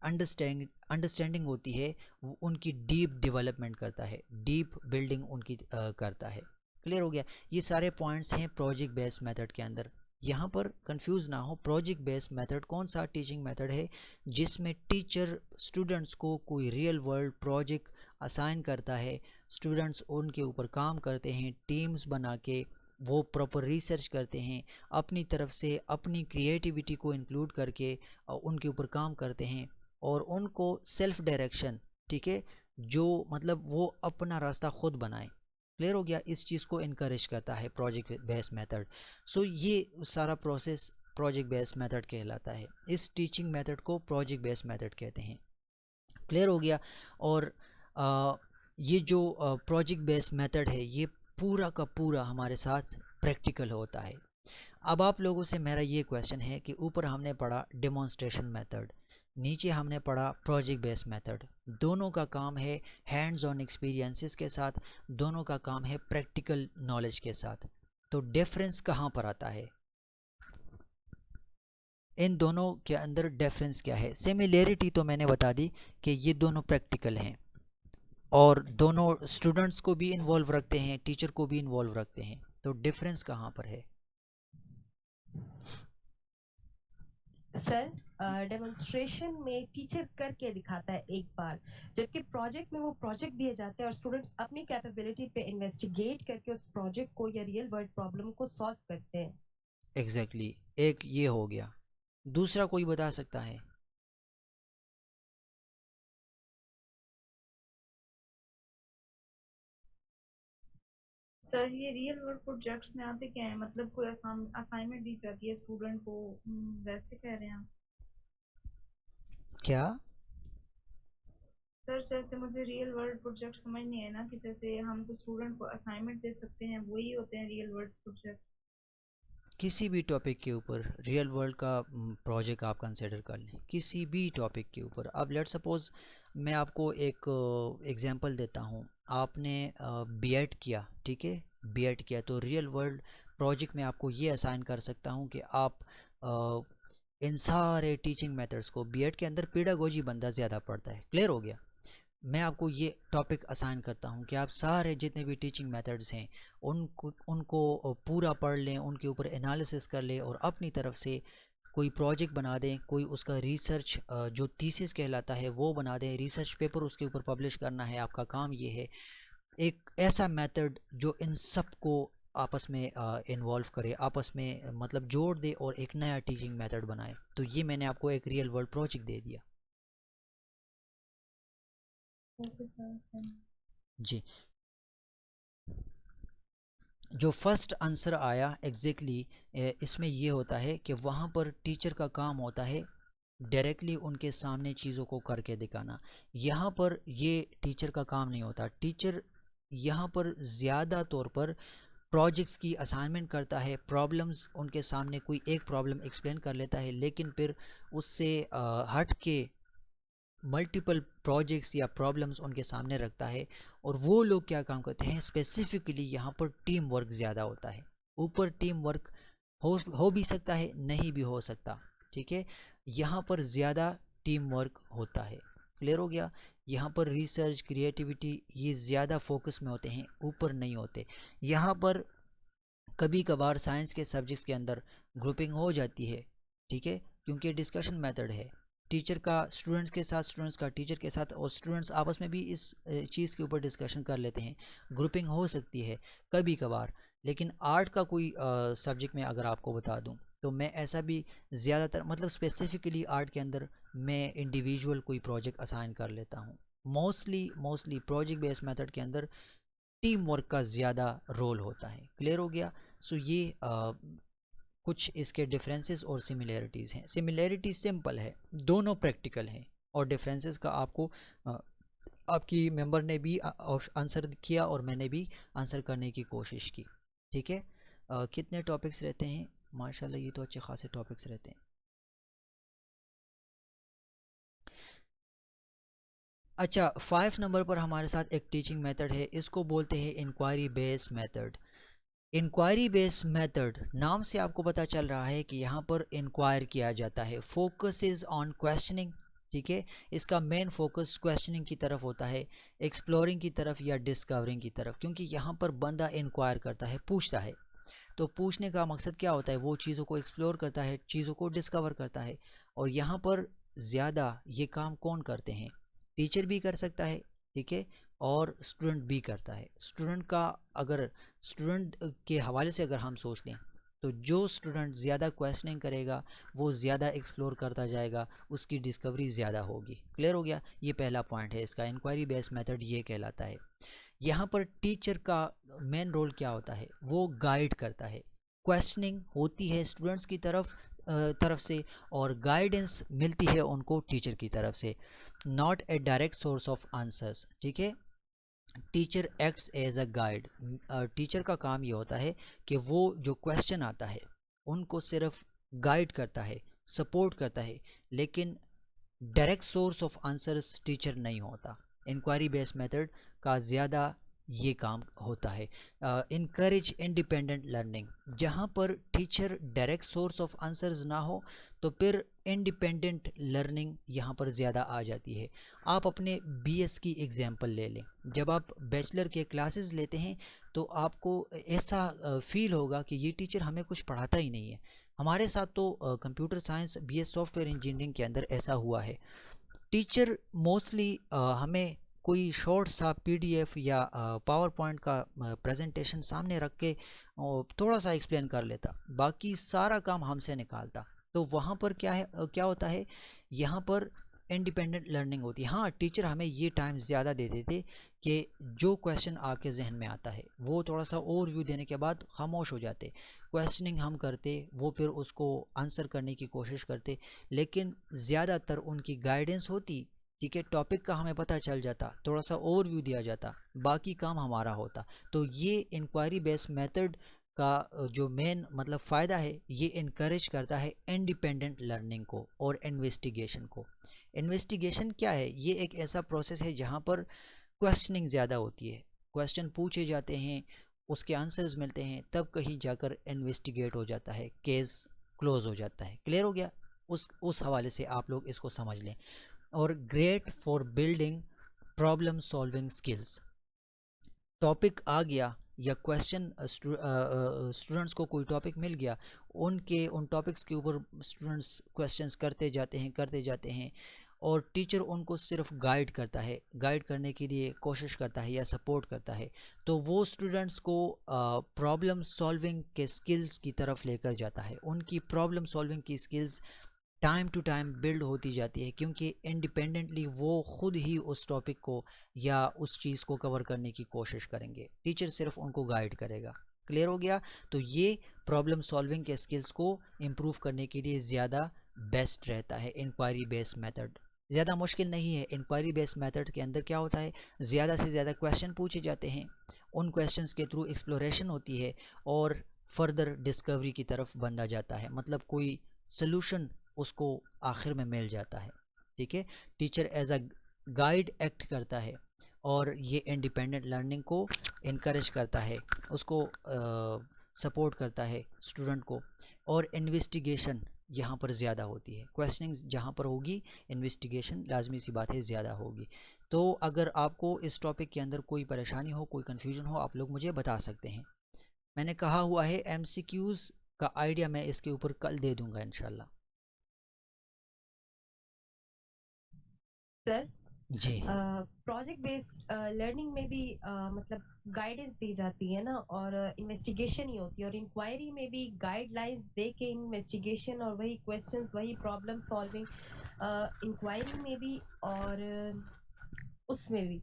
अंडरस्टैंडिंग होती है वो उनकी डीप डेवलपमेंट करता है, डीप बिल्डिंग उनकी करता है। क्लियर हो गया? ये सारे पॉइंट्स हैं प्रोजेक्ट बेस्ड मेथड के अंदर। यहाँ पर कंफ्यूज ना हो, प्रोजेक्ट बेस्ड मेथड कौन सा टीचिंग मेथड है जिसमें टीचर स्टूडेंट्स को कोई रियल वर्ल्ड प्रोजेक्ट असाइन करता है, स्टूडेंट्स उनके ऊपर काम करते हैं, टीम्स बना के वो प्रॉपर रिसर्च करते हैं, अपनी तरफ से अपनी क्रिएटिविटी को इंक्लूड करके उनके ऊपर काम करते हैं और उनको सेल्फ डायरेक्शन, ठीक है, जो मतलब वो अपना रास्ता खुद बनाए। क्लियर हो गया? इस चीज़ को इनकरेज करता है प्रोजेक्ट बेस्ड मेथड। सो ये सारा प्रोसेस प्रोजेक्ट बेस्ड मेथड कहलाता है। इस टीचिंग मेथड को प्रोजेक्ट बेस्ड मेथड कहते हैं। क्लियर हो गया? और ये जो प्रोजेक्ट बेस्ड मेथड है ये पूरा का पूरा हमारे साथ प्रैक्टिकल होता है। अब आप लोगों से मेरा ये क्वेश्चन है कि ऊपर हमने पढ़ा डेमोन्स्ट्रेशन मेथड, नीचे हमने पढ़ा प्रोजेक्ट बेस्ड मेथड। दोनों का काम है हैंड्स ऑन एक्सपीरियंसेस के साथ, दोनों का काम है प्रैक्टिकल नॉलेज के साथ। तो डिफरेंस कहाँ पर आता है? इन दोनों के अंदर डिफरेंस क्या है? सिमिलैरिटी तो मैंने बता दी कि ये दोनों प्रैक्टिकल हैं और दोनों स्टूडेंट्स को भी इन्वॉल्व रखते हैं, टीचर को भी इन्वॉल्व रखते हैं। तो डिफरेंस कहाँ पर है? सर, डेमोन्स्ट्रेशन में टीचर करके दिखाता है एक बार, जबकि प्रोजेक्ट में वो प्रोजेक्ट दिए जाते हैं और स्टूडेंट्स अपनी कैपेबिलिटी पे इन्वेस्टिगेट करके उस प्रोजेक्ट को या रियल वर्ल्ड प्रॉब्लम को सॉल्व करते हैं। एग्जैक्टली एक ये हो गया। दूसरा कोई बता सकता है? सर ये रियल वर्ल्ड प्रोजेक्ट्स में आते क्या है, मतलब कोई असाइनमेंट दी जाती है स्टूडेंट को, वैसे कह रहे हैं आप? क्या? सर जैसे मुझे रियल वर्ल्ड प्रोजेक्ट समझ नहीं है ना, कि जैसे हम तो स्टूडेंट को असाइनमेंट दे सकते हैं, वही होते हैं रियल वर्ल्ड प्रोजेक्ट? किसी भी टॉपिक के ऊपर रियल वर्ल्ड का प्रोजेक्ट आप कंसिडर कर लें, किसी भी टॉपिक के ऊपर। अब लेट सपोज मैं आपको एक एग्जांपल देता हूँ। आपने बीएड किया, ठीक है, बीएड किया तो रियल वर्ल्ड प्रोजेक्ट में आपको ये असाइन कर सकता हूँ कि आप इन सारे टीचिंग मेथड्स को, बीएड के अंदर पेडागोजी बंदा ज़्यादा पढ़ता है। क्लियर हो गया? मैं आपको ये टॉपिक असाइन करता हूँ कि आप सारे जितने भी टीचिंग मेथड्स हैं उनको पूरा पढ़ लें, उनके ऊपर एनालिसिस कर लें और अपनी तरफ से कोई प्रोजेक्ट बना दें, कोई उसका रिसर्च जो थीसिस कहलाता है वो बना दें, रिसर्च पेपर उसके ऊपर पब्लिश करना है, आपका काम ये है। एक ऐसा मेथड जो इन सब को आपस में इन्वॉल्व करे, आपस में मतलब जोड़ दे और एक नया टीचिंग मेथड बनाए। तो ये मैंने आपको एक रियल वर्ल्ड प्रोजेक्ट दे दिया। Okay sir. जी, जो फर्स्ट आंसर आया एग्जैक्टली इसमें ये होता है कि वहाँ पर टीचर का काम होता है डायरेक्टली उनके सामने चीज़ों को करके दिखाना। यहाँ पर ये टीचर का काम नहीं होता। टीचर यहाँ पर ज़्यादा तौर पर प्रोजेक्ट्स की असाइनमेंट करता है, प्रॉब्लम्स उनके सामने कोई एक प्रॉब्लम एक्सप्लेन कर लेता है, लेकिन फिर उससे हट के मल्टीपल प्रोजेक्ट्स या प्रॉब्लम्स उनके सामने रखता है। और वो लोग क्या काम करते हैं, स्पेसिफिकली यहाँ पर टीम वर्क ज़्यादा होता है। ऊपर टीम वर्क हो भी सकता है, नहीं भी हो सकता, ठीक है। यहाँ पर ज़्यादा टीम वर्क होता है। क्लियर हो गया। यहाँ पर रिसर्च, क्रिएटिविटी ये ज़्यादा फोकस में होते हैं, ऊपर नहीं होते। यहाँ पर कभी कभार साइंस के सब्जेक्ट्स के अंदर ग्रुपिंग हो जाती है, ठीक है, क्योंकि डिस्कशन मेथड है। टीचर का स्टूडेंट्स के साथ, स्टूडेंट्स का टीचर के साथ, और स्टूडेंट्स आपस में भी इस चीज़ के ऊपर डिस्कशन कर लेते हैं। ग्रुपिंग हो सकती है कभी कभार। लेकिन आर्ट का कोई सब्जेक्ट में अगर आपको बता दूं तो मैं ऐसा भी ज़्यादातर, मतलब स्पेसिफिकली आर्ट के अंदर मैं इंडिविजुअल कोई प्रोजेक्ट असाइन कर लेता हूँ। मोस्टली प्रोजेक्ट बेस्ड मेथड के अंदर टीम वर्क का ज़्यादा रोल होता है। क्लियर हो गया। सो ये कुछ इसके डिफरेंसेस और सिमिलैरिटीज़ हैं। सिमिलैरिटी सिंपल है, दोनों प्रैक्टिकल हैं, और डिफरेंसेस का आपको आपकी मेंबर ने भी आंसर किया और मैंने भी आंसर करने की कोशिश की, ठीक है। कितने टॉपिक्स रहते हैं, माशाल्लाह ये तो अच्छे खासे टॉपिक्स रहते हैं। अच्छा, 5 नंबर पर हमारे साथ एक टीचिंग मेथड है, इसको बोलते हैं inquiry based method. Inquiry based method नाम से आपको पता चल रहा है कि यहाँ पर इंक्वायर किया जाता है, फोकस इज ऑन क्वेश्चनिंग, ठीक है। इसका मेन फोकस क्वेश्चनिंग की तरफ होता है, एक्सप्लोरिंग की तरफ या डिस्कवरिंग की तरफ, क्योंकि यहाँ पर बंदा इंक्वायर करता है, पूछता है। तो पूछने का मकसद क्या होता है, वो चीज़ों को एक्सप्लोर करता है, चीज़ों को डिस्कवर करता है। और यहाँ पर ज़्यादा ये काम कौन करते हैं, टीचर भी कर सकता है, ठीक है, और स्टूडेंट भी करता है। स्टूडेंट का, अगर स्टूडेंट के हवाले से अगर हम सोच लें तो जो स्टूडेंट ज़्यादा क्वेश्चनिंग करेगा वो ज़्यादा एक्सप्लोर करता जाएगा, उसकी डिस्कवरी ज़्यादा होगी। क्लियर हो गया। ये पहला पॉइंट है इसका, इंक्वायरी बेस्ड मेथड ये कहलाता है। यहाँ पर टीचर का मेन रोल क्या होता है, वो गाइड करता है। क्वेश्चनिंग होती है स्टूडेंट्स की तरफ से, और गाइडेंस मिलती है उनको टीचर की तरफ से, not a direct source of answers, ठीक है। Teacher acts as a guide. Teacher का काम ये होता है कि वो जो क्वेश्चन आता है उनको सिर्फ गाइड करता है, सपोर्ट करता है, लेकिन direct source of answers teacher नहीं होता। इंक्वायरी बेस्ड मेथड का ज़्यादा ये काम होता है। इनकरेज इंडिपेंडेंट लर्निंग, जहाँ पर teacher direct source of answers ना हो तो फिर इंडिपेंडेंट लर्निंग यहाँ पर ज़्यादा आ जाती है। आप अपने बीएस की एग्जांपल ले लें, जब आप बैचलर के क्लासेस लेते हैं तो आपको ऐसा फील होगा कि ये टीचर हमें कुछ पढ़ाता ही नहीं है। हमारे साथ तो computer science BS software engineering के अंदर ऐसा हुआ है। टीचर मोस्टली हमें कोई शॉर्ट सा पीडीएफ या पावर पॉइंट का प्रेजेंटेशन सामने रख के थोड़ा सा एक्सप्लेन कर लेता, बाकी सारा काम हमसे निकालता। तो वहाँ पर क्या है, क्या होता है, यहाँ पर इंडिपेंडेंट लर्निंग होती है। हाँ, टीचर हमें ये टाइम ज़्यादा दे देते कि जो क्वेश्चन आपके जहन में आता है वो थोड़ा सा ओवरव्यू देने के बाद खामोश हो जाते, क्वेश्चनिंग हम करते, वो फिर उसको आंसर करने की कोशिश करते, लेकिन ज़्यादातर उनकी गाइडेंस होती, ठीक है। टॉपिक का हमें पता चल जाता, थोड़ा सा ओवरव्यू दिया जाता, बाकी काम हमारा होता। तो ये इंक्वायरी बेस्ड मेथड का जो मेन मतलब फ़ायदा है, ये इनकरेज करता है इंडिपेंडेंट लर्निंग को और इन्वेस्टिगेशन को। इन्वेस्टिगेशन क्या है, ये एक ऐसा प्रोसेस है जहाँ पर क्वेश्चनिंग ज़्यादा होती है, क्वेश्चन पूछे जाते हैं, उसके आंसर्स मिलते हैं, तब कहीं जाकर इन्वेस्टिगेट हो जाता है, केस क्लोज हो जाता है। क्लियर हो गया। उस हवाले से आप लोग इसको समझ लें। और great for building problem solving skills, topic आ गया या क्वेश्चन, स्टूडेंट्स को कोई टॉपिक मिल गया, उन टॉपिक्स के ऊपर स्टूडेंट्स क्वेश्चंस करते जाते हैं और टीचर उनको सिर्फ गाइड करता है, गाइड करने के लिए कोशिश करता है या सपोर्ट करता है। तो वो स्टूडेंट्स को प्रॉब्लम सॉल्विंग के स्किल्स की तरफ लेकर जाता है, उनकी प्रॉब्लम सॉल्विंग की skills time to time build होती जाती है, क्योंकि इंडिपेंडेंटली वो खुद ही उस टॉपिक को या उस चीज़ को कवर करने की कोशिश करेंगे, टीचर सिर्फ उनको गाइड करेगा। क्लियर हो गया। तो ये प्रॉब्लम सॉल्विंग के स्किल्स को इम्प्रूव करने के लिए ज़्यादा बेस्ट रहता है इंक्वायरी बेस्ड मेथड, ज़्यादा मुश्किल नहीं है। इंक्वायरी बेस्ड मेथड के अंदर क्या होता है, ज़्यादा से ज़्यादा क्वेश्चन पूछे जाते हैं उन क्वेश्चंस के थ्रू एक्सप्लोरेशन होती है और फर्दर डिस्कवरी की तरफ बंदा जाता है, मतलब कोई सोल्यूशन उसको आखिर में मिल जाता है। ठीक है, teacher as a guide act करता है और ये इंडिपेंडेंट लर्निंग को इनकरेज करता है, उसको सपोर्ट करता है स्टूडेंट को। और इन्वेस्टिगेशन यहाँ पर ज़्यादा होती है, क्वेश्चनिंग जहाँ पर होगी इन्वेस्टिगेशन लाजमी सी बात है ज़्यादा होगी। तो अगर आपको इस टॉपिक के अंदर कोई परेशानी हो, कोई कन्फ्यूजन हो, आप लोग मुझे बता सकते हैं। मैंने कहा हुआ है MCQs का आइडिया मैं इसके ऊपर कल दे दूंगा इंशाल्लाह। सर, जी प्रोजेक्ट बेस्ड लर्निंग में भी मतलब गाइडेंस दी जाती है ना, और इन्वेस्टिगेशन ही होती है, और इंक्वायरी में भी गाइडलाइंस दे के इन्वेस्टिगेशन और वही क्वेश्चंस, वही प्रॉब्लम सॉल्विंग इंक्वायरी में भी और उसमें भी।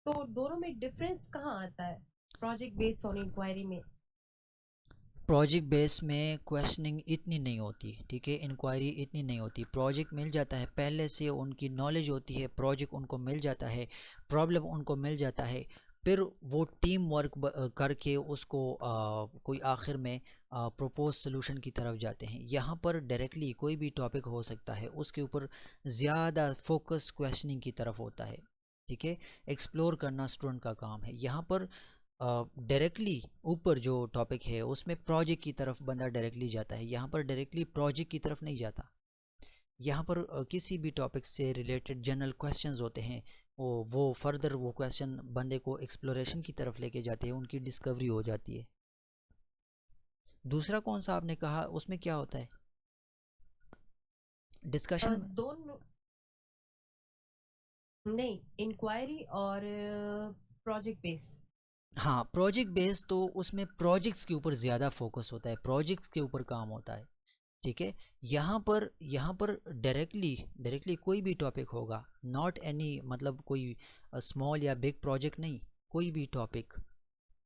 तो दोनों में डिफरेंस कहाँ आता है, प्रोजेक्ट बेस्ड और इंक्वायरी में? प्रोजेक्ट बेस में क्वेश्चनिंग इतनी नहीं होती, ठीक है, इंक्वायरी इतनी नहीं होती। प्रोजेक्ट मिल जाता है, पहले से उनकी नॉलेज होती है, प्रोजेक्ट उनको मिल जाता है, प्रॉब्लम उनको मिल जाता है, फिर वो टीम वर्क करके उसको कोई आखिर में प्रपोज सोल्यूशन की तरफ जाते हैं। यहाँ पर डायरेक्टली कोई भी टॉपिक हो सकता है, उसके ऊपर ज़्यादा फोकस क्वेश्चनिंग की तरफ होता है। ठीक है, एक्सप्लोर करना स्टूडेंट का काम है। यहाँ पर डायरेक्टली ऊपर जो टॉपिक है उसमें प्रोजेक्ट की तरफ बंदा डायरेक्टली जाता है, यहाँ पर डायरेक्टली प्रोजेक्ट की तरफ नहीं जाता। यहाँ पर किसी भी टॉपिक से रिलेटेड जनरल क्वेश्चंस होते हैं, वो फर्दर वो क्वेश्चन बंदे को एक्सप्लोरेशन की तरफ लेके जाते हैं, उनकी डिस्कवरी हो जाती है। दूसरा कौन सा आपने कहा, उसमें क्या होता है डिस्कशन? दोनों नहीं, इंक्वायरी और प्रोजेक्ट बेस्ड। हाँ, प्रोजेक्ट बेस्ड तो उसमें प्रोजेक्ट्स के ऊपर ज़्यादा फोकस होता है, प्रोजेक्ट्स के ऊपर काम होता है। ठीक है, यहाँ पर डायरेक्टली कोई भी टॉपिक होगा, नॉट एनी, मतलब कोई स्मॉल या बिग प्रोजेक्ट नहीं, कोई भी टॉपिक,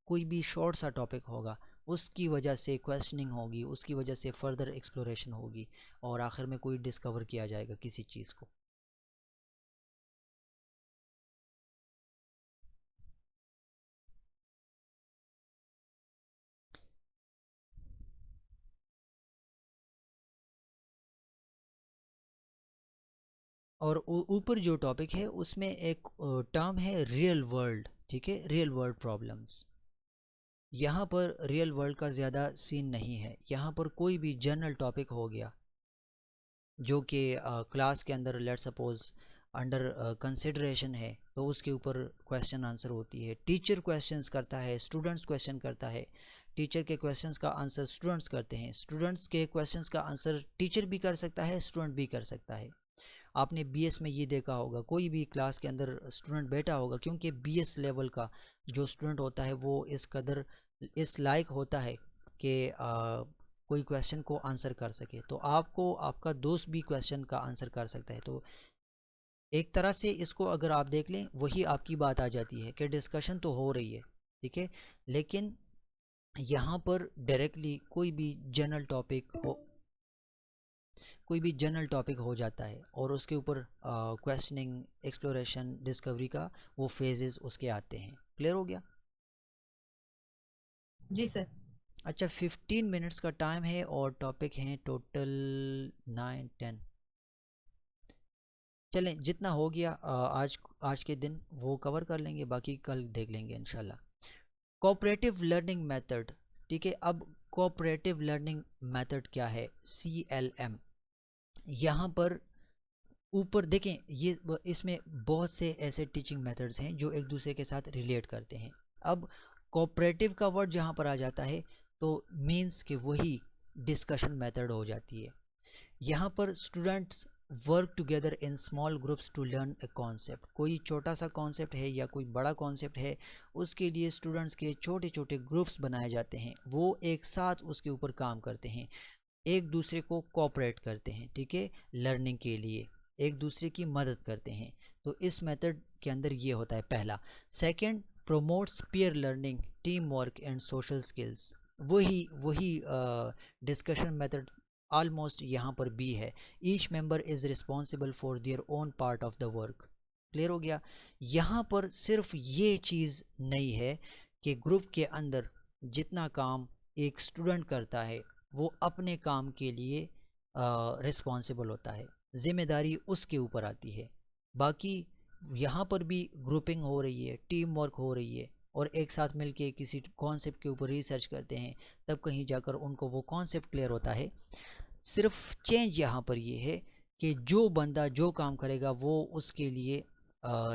कोई भी शॉर्ट सा टॉपिक होगा, उसकी वजह से क्वेश्चनिंग होगी, उसकी वजह से फर्दर एक्सप्लोरेशन होगी और आखिर में कोई डिस्कवर किया जाएगा किसी चीज़ को। और ऊपर जो टॉपिक है उसमें एक टर्म है रियल वर्ल्ड। ठीक है, रियल वर्ल्ड प्रॉब्लम्स। यहाँ पर रियल वर्ल्ड का ज़्यादा सीन नहीं है, यहाँ पर कोई भी जनरल टॉपिक हो गया जो कि क्लास के अंदर लेट सपोज अंडर कंसिडरेशन है, तो उसके ऊपर क्वेश्चन आंसर होती है। टीचर क्वेश्चंस करता है, स्टूडेंट्स क्वेश्चन करता है, टीचर के क्वेश्चंस का आंसर स्टूडेंट्स करते हैं, स्टूडेंट्स के क्वेश्चंस का आंसर टीचर भी कर सकता है, स्टूडेंट भी कर सकता है। आपने BS में ये देखा होगा, कोई भी क्लास के अंदर स्टूडेंट बैठा होगा, क्योंकि BS लेवल का जो स्टूडेंट होता है वो इस कदर इस लायक होता है कि कोई क्वेश्चन को आंसर कर सके, तो आपको आपका दोस्त भी क्वेश्चन का आंसर कर सकता है। तो एक तरह से इसको अगर आप देख लें, वही आपकी बात आ जाती है कि डिस्कशन तो हो रही है, ठीक है, लेकिन यहाँ पर डायरेक्टली कोई भी जनरल टॉपिक हो जाता है और उसके ऊपर क्वेश्चनिंग, एक्सप्लोरेशन, डिस्कवरी का वो फेजेस उसके आते हैं। क्लियर हो गया? जी सर। अच्छा, 15 मिनट्स का टाइम है और टॉपिक हैं टोटल 9-10। चलें, जितना हो गया आज के दिन वो कवर कर लेंगे, बाकी कल देख लेंगे इंशाल्लाह। Cooperative learning method. ठीक है, अब कोऑपरेटिव लर्निंग मेथड क्या है? CLM। यहाँ पर ऊपर देखें, ये इसमें बहुत से ऐसे टीचिंग मेथड्स हैं जो एक दूसरे के साथ रिलेट करते हैं। अब कोऑपरेटिव का वर्ड जहाँ पर आ जाता है तो मीन्स कि वही डिस्कशन मेथड हो जाती है। यहाँ पर students work together in small groups to learn a concept. कोई छोटा सा कॉन्सेप्ट है या कोई बड़ा कॉन्सेप्ट है, उसके लिए स्टूडेंट्स के छोटे छोटे ग्रुप्स बनाए जाते हैं, वो एक साथ उसके ऊपर काम करते हैं, एक दूसरे को कोऑपरेट करते हैं। ठीक है, लर्निंग के लिए एक दूसरे की मदद करते हैं। तो इस मेथड के अंदर ये होता है पहला। Second, promotes peer learning, team work and social skills. वही डिस्कशन मेथड ऑलमोस्ट यहाँ पर भी है। Each member is responsible for their own part of the work. Clear हो गया? यहाँ पर सिर्फ ये चीज़ नहीं है कि ग्रुप के अंदर जितना काम एक स्टूडेंट करता है वो अपने काम के लिए रिस्पॉन्सिबल होता है, जिम्मेदारी उसके ऊपर आती है। बाकी यहाँ पर भी ग्रुपिंग हो रही है, टीम वर्क हो रही है और एक साथ मिलके किसी कॉन्सेप्ट के ऊपर रिसर्च करते हैं, तब कहीं जाकर उनको वो कॉन्सेप्ट क्लियर होता है। सिर्फ चेंज यहाँ पर ये है कि जो बंदा जो काम करेगा वो उसके लिए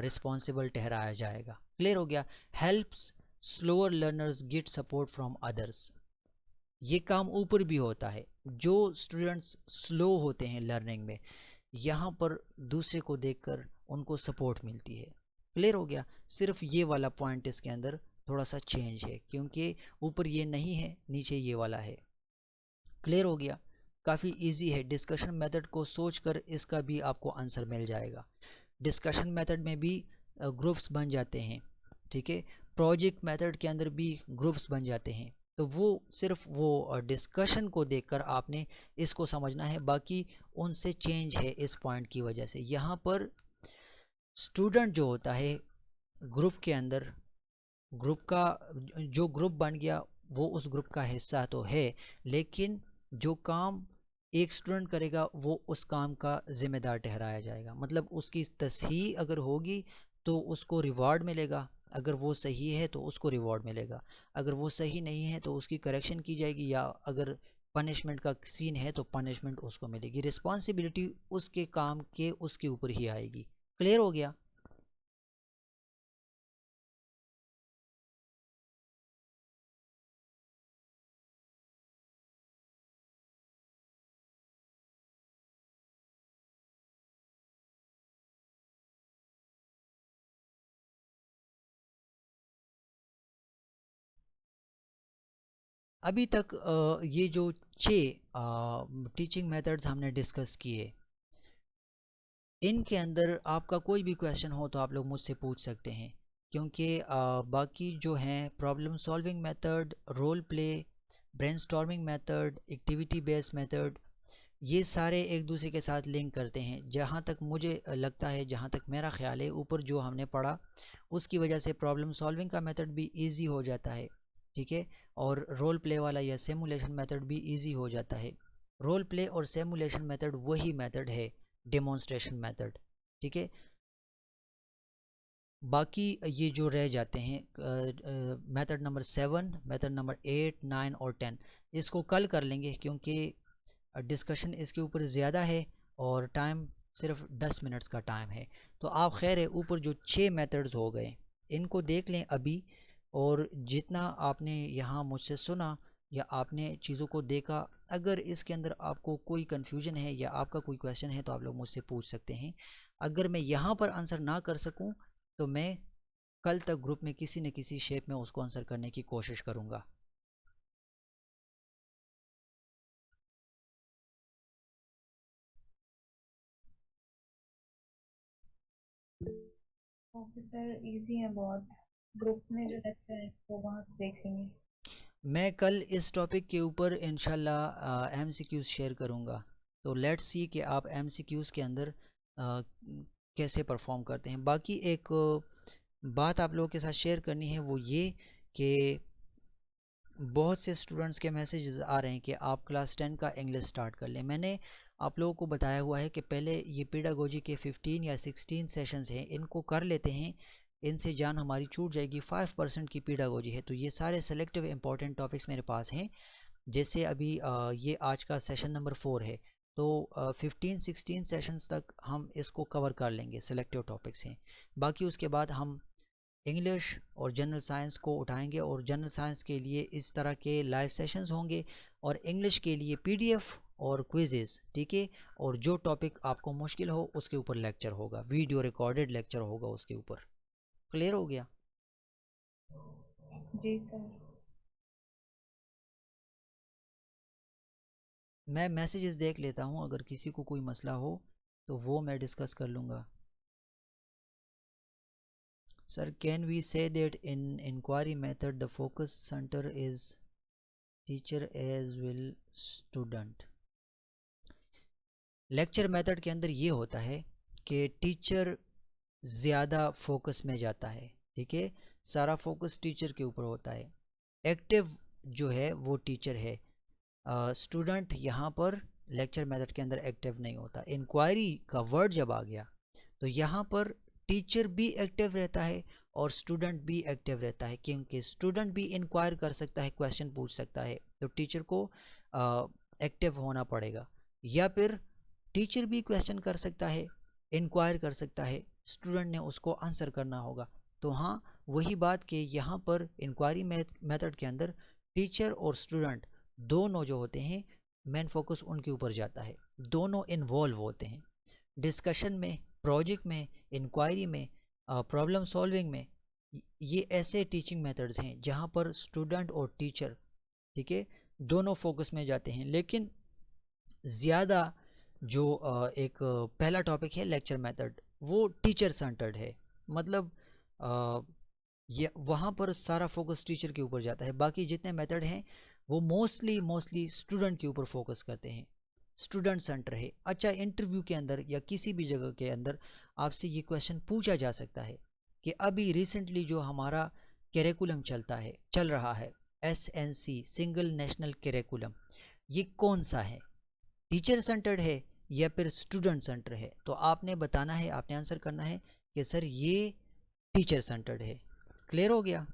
रिस्पॉन्सिबल ठहराया जाएगा। क्लियर हो गया? Helps slower learners get support from others. ये काम ऊपर भी होता है, जो स्टूडेंट्स स्लो होते हैं लर्निंग में, यहाँ पर दूसरे को देखकर उनको सपोर्ट मिलती है। क्लियर हो गया? सिर्फ ये वाला पॉइंट इसके अंदर थोड़ा सा चेंज है, क्योंकि ऊपर ये नहीं है, नीचे ये वाला है। क्लियर हो गया? काफ़ी इजी है। डिस्कशन मेथड को सोचकर इसका भी आपको आंसर मिल जाएगा। डिस्कशन मेथड में भी ग्रुप्स बन जाते हैं, ठीक है। प्रोजेक्ट मेथड के अंदर भी ग्रुप्स बन जाते हैं। तो वो सिर्फ वो डिस्कशन को देखकर आपने इसको समझना है, बाकी उनसे चेंज है इस पॉइंट की वजह से। यहाँ पर स्टूडेंट जो होता है ग्रुप के अंदर, ग्रुप का जो ग्रुप बन गया वो उस ग्रुप का हिस्सा तो है, लेकिन जो काम एक स्टूडेंट करेगा वो उस काम का जिम्मेदार ठहराया जाएगा। मतलब उसकी तसहीह अगर होगी तो उसको रिवॉर्ड मिलेगा, अगर वो सही है तो उसको रिवॉर्ड मिलेगा, अगर वो सही नहीं है तो उसकी करेक्शन की जाएगी, या अगर पनिशमेंट का सीन है तो पनिशमेंट उसको मिलेगी। रिस्पॉन्सिबिलिटी उसके काम के उसके ऊपर ही आएगी। क्लियर हो गया? अभी तक ये जो 6 टीचिंग मेथड्स हमने डिस्कस किए, इनके अंदर आपका कोई भी क्वेश्चन हो तो आप लोग मुझसे पूछ सकते हैं, क्योंकि बाकी जो हैं problem solving method, role play, brainstorming method, activity based method, ये सारे एक दूसरे के साथ लिंक करते हैं। जहाँ तक मुझे लगता है, जहाँ तक मेरा ख्याल है, ऊपर जो हमने पढ़ा उसकी वजह से प्रॉब्लम सॉल्विंग का मेथड भी इजी हो जाता है, ठीक है। और रोल प्ले वाला या सिमुलेशन मेथड भी इजी हो जाता है। रोल प्ले और सिमुलेशन मेथड वही मेथड है डेमोन्स्ट्रेशन मेथड, ठीक है। बाकी ये जो रह जाते हैं मेथड नंबर 7, मेथड नंबर 8, 9 और 10, इसको कल कर लेंगे, क्योंकि डिस्कशन इसके ऊपर ज़्यादा है और टाइम सिर्फ 10 मिनट्स का टाइम है। तो आप खैर है, ऊपर जो 6 मेथड्स हो गए इनको देख लें अभी, और जितना आपने यहाँ मुझसे सुना या आपने चीज़ों को देखा, अगर इसके अंदर आपको कोई कन्फ्यूजन है या आपका कोई क्वेश्चन है तो आप लोग मुझसे पूछ सकते हैं। अगर मैं यहाँ पर आंसर ना कर सकूँ तो मैं कल तक ग्रुप में किसी न किसी शेप में उसको आंसर करने की कोशिश करूँगा। ओके सर, इजी है बहुत। ग्रुप में जो रहता है तो वहाँ से देख लेंगे। मैं कल इस टॉपिक के ऊपर इंशाल्लाह एमसीक्यूज़ शेयर करूँगा, तो लेट्स सी कि आप एमसीक्यूज़ के अंदर कैसे परफॉर्म करते हैं। बाकी एक बात आप लोगों के साथ शेयर करनी है, वो ये कि बहुत से स्टूडेंट्स के मैसेजेस आ रहे हैं कि आप क्लास 10 का इंग्लिश स्टार्ट कर लें। मैंने आप लोगों को बताया हुआ है कि पहले ये पेडागोजी के 15 या 16 सेशंस हैं, इनको कर लेते हैं, इनसे जान हमारी छूट जाएगी। 5% की पेडागोजी है, तो ये सारे सेलेक्टिव इंपॉर्टेंट टॉपिक्स मेरे पास हैं। जैसे अभी ये आज का सेशन नंबर 4 है, तो 15-16 सेशंस तक हम इसको कवर कर लेंगे, सेलेक्टिव टॉपिक्स हैं। बाकी उसके बाद हम इंग्लिश और जनरल साइंस को उठाएंगे, और जनरल साइंस के लिए इस तरह के लाइव सेशंस होंगे, और इंग्लिश के लिए पीडीएफ और क्विजेस, ठीक है। और जो टॉपिक आपको मुश्किल हो उसके ऊपर लेक्चर होगा, वीडियो रिकॉर्डेड लेक्चर होगा उसके ऊपर। क्लियर हो गया? जी सर। मैं मैसेजेस देख लेता हूँ, अगर किसी को कोई मसला हो तो वो मैं डिस्कस कर लूँगा। Sir, can we say that in inquiry method the focus center is teacher as well student? Lecture method के अंदर ये होता है कि टीचर ज़्यादा फोकस में जाता है, ठीक है। सारा फोकस टीचर के ऊपर होता है। एक्टिव जो है वो टीचर है, स्टूडेंट यहाँ पर लेक्चर मेथड के अंदर एक्टिव नहीं होता। इंक्वायरी का वर्ड जब आ गया तो यहाँ पर टीचर भी एक्टिव रहता है और स्टूडेंट भी एक्टिव रहता है, क्योंकि स्टूडेंट भी इंक्वायर कर सकता है, क्वेश्चन पूछ सकता है, तो टीचर को एक्टिव होना पड़ेगा। या फिर टीचर भी क्वेश्चन कर सकता है, इंक्वायर कर सकता है, स्टूडेंट ने उसको आंसर करना होगा। तो हाँ, वही बात कि यहाँ पर इंक्वायरी मेथड के अंदर टीचर और स्टूडेंट दोनों जो होते हैं मेन फोकस उनके ऊपर जाता है, दोनों इन्वॉल्व होते हैं डिस्कशन में, प्रोजेक्ट में, इंक्वायरी में, प्रॉब्लम सॉल्विंग में। ये ऐसे टीचिंग मेथड्स हैं जहाँ पर स्टूडेंट और टीचर, ठीक है, दोनों फोकस में जाते हैं। लेकिन ज़्यादा जो एक पहला टॉपिक है लेक्चर मेथड, वो टीचर सेंटर्ड है, मतलब ये वहाँ पर सारा फोकस टीचर के ऊपर जाता है। बाकी जितने मेथड हैं वो मोस्टली स्टूडेंट के ऊपर फोकस करते हैं, स्टूडेंट सेंटर है। अच्छा, इंटरव्यू के अंदर या किसी भी जगह के अंदर आपसे ये क्वेश्चन पूछा जा सकता है कि अभी रिसेंटली जो हमारा करिकुलम चल रहा है SNC, सिंगल नेशनल करिकुलम, ये कौन सा है, टीचर सेंटर्ड है या फिर स्टूडेंट सेंटर है? तो आपने बताना है, आपने आंसर करना है कि सर ये टीचर सेंटर्ड है। क्लियर हो गया?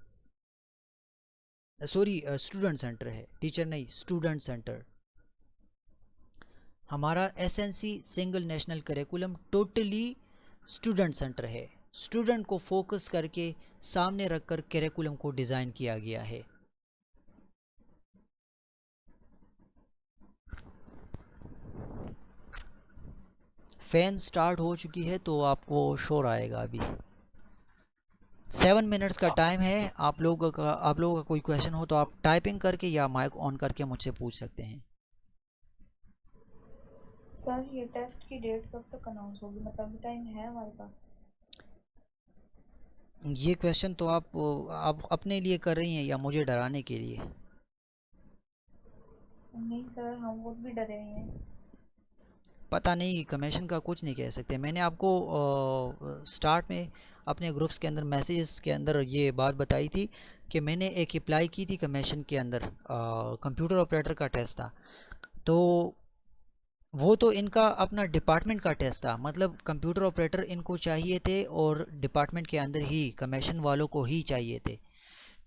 सॉरी, स्टूडेंट सेंटर है, टीचर नहीं, स्टूडेंट सेंटर। हमारा SNC single national curriculum totally student centre है, स्टूडेंट को फोकस करके सामने रखकर करिकुलम को डिज़ाइन किया गया है। फैन स्टार्ट हो चुकी है तो आपको शोर आएगा। अभी 7 मिनट्स का टाइम है। आप लोगों का कोई क्वेश्चन हो तो आप टाइपिंग करके या माइक ऑन करके मुझसे पूछ सकते हैं। सर ये टेस्ट की डेट कब तक अनाउंस होगी, मतलब अभी टाइम है हमारे पास? ये क्वेश्चन तो आप अपने लिए कर रही हैं या मुझे डराने के लिए? नहीं सर, हम लोग भी डरे हुए हैं। पता नहीं, कमीशन का कुछ नहीं कह सकते। मैंने आपको स्टार्ट में अपने ग्रुप्स के अंदर मैसेजेस के अंदर ये बात बताई थी कि मैंने एक अप्लाई की थी कमीशन के अंदर, कंप्यूटर ऑपरेटर का टेस्ट था। तो वो तो इनका अपना डिपार्टमेंट का टेस्ट था, मतलब कंप्यूटर ऑपरेटर इनको चाहिए थे और डिपार्टमेंट के अंदर ही कमीशन वालों को ही चाहिए थे।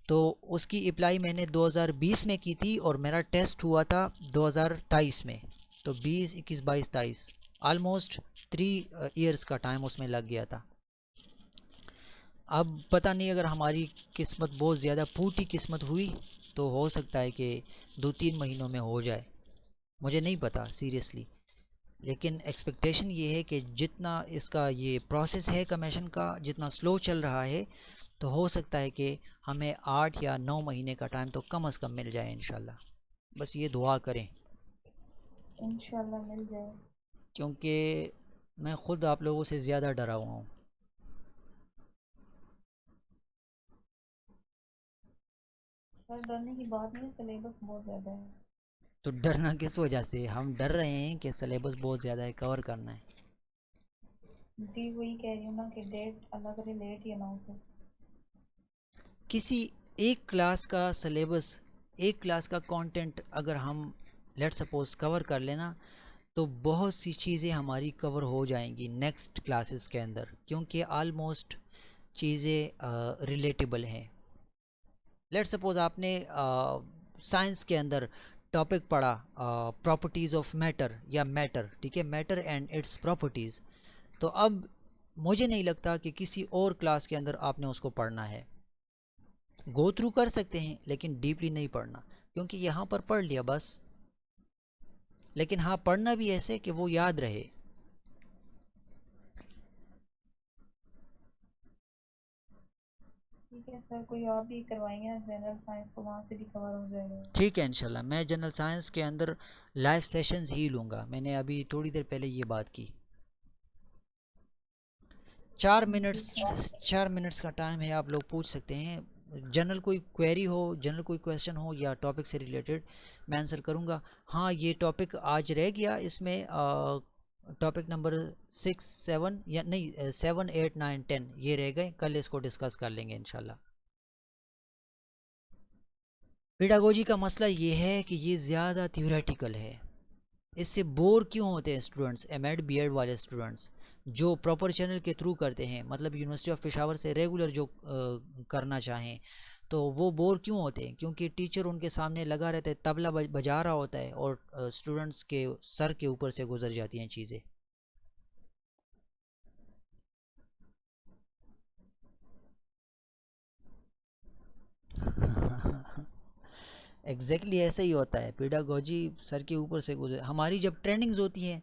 तो उसकी अप्लाई मैंने 2020 में की थी और मेरा टेस्ट हुआ था 2023 में। तो 20, 21, 22, 23 ऑलमोस्ट 3 इयर्स का टाइम उसमें लग गया था। अब पता नहीं, अगर हमारी किस्मत बहुत ज़्यादा फूटी किस्मत हुई तो हो सकता है कि 2-3 महीनों में हो जाए, मुझे नहीं पता सीरियसली। लेकिन एक्सपेक्टेशन ये है कि जितना इसका ये प्रोसेस है कमीशन का, जितना स्लो चल रहा है, तो हो सकता है कि हमें 8 या 9 महीने का टाइम तो कम से कम मिल जाए इंशाल्लाह। बस ये दुआ करें, इंशाल्लाह मिल जाए। क्योंकि मैं ख़ुद आप लोगों से ज़्यादा डरा हुआ हूँ। सर डरने की बात नहीं है, सिलेबस बहुत ज़्यादा है। तो डरना किस वजह से? हम डर रहे हैं कि सिलेबस बहुत ज़्यादा है, कवर करना है। जी वही कह रही हूँ ना कि डेट अल्लाह करे लेट ही अनाउंस हो। किसी एक क्लास का सिलेबस, एक क्लास का कंटेंट अगर हम लेट सपोज कवर कर लेना, तो बहुत सी चीज़ें हमारी कवर हो जाएंगी नेक्स्ट क्लासेस के अंदर, क्योंकि आलमोस्ट चीज़ें रिलेटेबल हैं। लेट सपोज आपने साइंस के अंदर टॉपिक पढ़ा प्रॉपर्टीज़ ऑफ मैटर या मैटर, ठीक है, मैटर एंड इट्स प्रॉपर्टीज़। तो अब मुझे नहीं लगता कि किसी और क्लास के अंदर आपने उसको पढ़ना है। गो थ्रू कर सकते हैं लेकिन डीपली नहीं पढ़ना, क्योंकि यहाँ पर पढ़ लिया बस। लेकिन हाँ, पढ़ना भी ऐसे कि वो याद रहे। ठीक है सर, कोई और भी करवाएंगे ना जनरल साइंस, तो वहाँ से भी कवर हो जाएगा। ठीक है इंशाल्लाह, मैं जनरल साइंस के अंदर लाइव सेशंस ही लूँगा। मैंने अभी थोड़ी देर पहले ये बात की। 4 मिनट्स का टाइम है, आप लोग पूछ सकते हैं। जनरल कोई क्वेरी हो, जनरल कोई क्वेश्चन हो या टॉपिक से रिलेटेड, मैं आंसर करूँगा। हाँ, ये टॉपिक आज रह गया, इसमें टॉपिक नंबर 6, 7 या नहीं 7, 8, 9, 10 ये रह गए, कल इसको डिस्कस कर लेंगे इंशाल्लाह। पेडागोजी का मसला ये है कि ये ज़्यादा थ्योरेटिकल है। इससे बोर क्यों होते हैं स्टूडेंट्स, एमएड बीएड वाले स्टूडेंट्स जो प्रॉपर चैनल के थ्रू करते हैं, मतलब यूनिवर्सिटी ऑफ पेशावर से रेगुलर जो करना चाहें, तो वो बोर क्यों होते हैं? क्योंकि टीचर उनके सामने लगा रहता है, तबला बजा रहा होता है और स्टूडेंट्स के सर के ऊपर से गुजर जाती हैं चीज़ें। एग्जैक्टली ऐसा ही होता है, पेडागोजी सर के ऊपर से गुजर। हमारी जब ट्रेनिंग्स होती हैं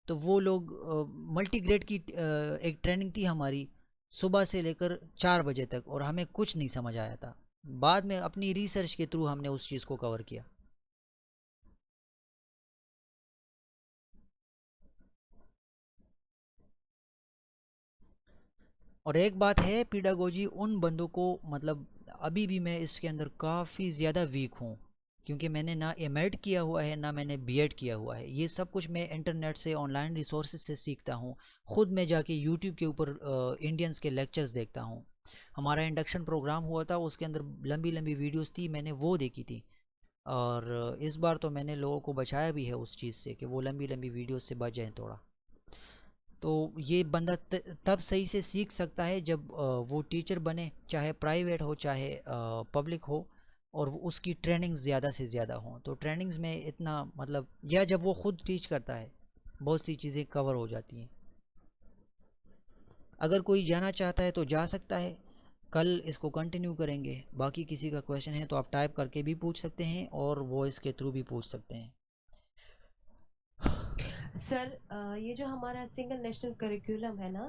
तो वो लोग मल्टीग्रेड की एक ट्रेनिंग थी हमारी, सुबह से लेकर 4 बजे तक, और हमें कुछ नहीं समझ आया था। बाद में अपनी रिसर्च के थ्रू हमने उस चीज़ को कवर किया। और एक बात है, पीडागोजी उन बंदों को, मतलब अभी भी मैं इसके अंदर काफ़ी ज़्यादा वीक हूँ, क्योंकि मैंने ना एमएड किया हुआ है ना मैंने बीएड किया हुआ है। ये सब कुछ मैं इंटरनेट से, ऑनलाइन रिसोर्सेज से सीखता हूँ। ख़ुद मैं जाके यूट्यूब के ऊपर इंडियंस के लेक्चर्स देखता हूँ। हमारा इंडक्शन प्रोग्राम हुआ था, उसके अंदर लंबी लंबी वीडियोस थी, मैंने वो देखी थी। और इस बार तो मैंने लोगों को बचाया भी है उस चीज़ से कि वो लंबी लंबी वीडियोस से बच जाएँ थोड़ा। तो ये बंदा तब सही से सीख सकता है जब वो टीचर बने, चाहे प्राइवेट हो चाहे पब्लिक हो, और उसकी ट्रेनिंग्स ज़्यादा से ज़्यादा हों। तो ट्रेनिंग्स में इतना, मतलब, या जब वो खुद टीच करता है, बहुत सी चीज़ें कवर हो जाती हैं। अगर कोई जाना चाहता है तो जा सकता है। कल इसको कंटिन्यू करेंगे। बाकी किसी का क्वेश्चन है तो आप टाइप करके भी पूछ सकते हैं और वॉइस के थ्रू भी पूछ सकते हैं। सर ये जो हमारा सिंगल नेशनल करिकुलम है ना,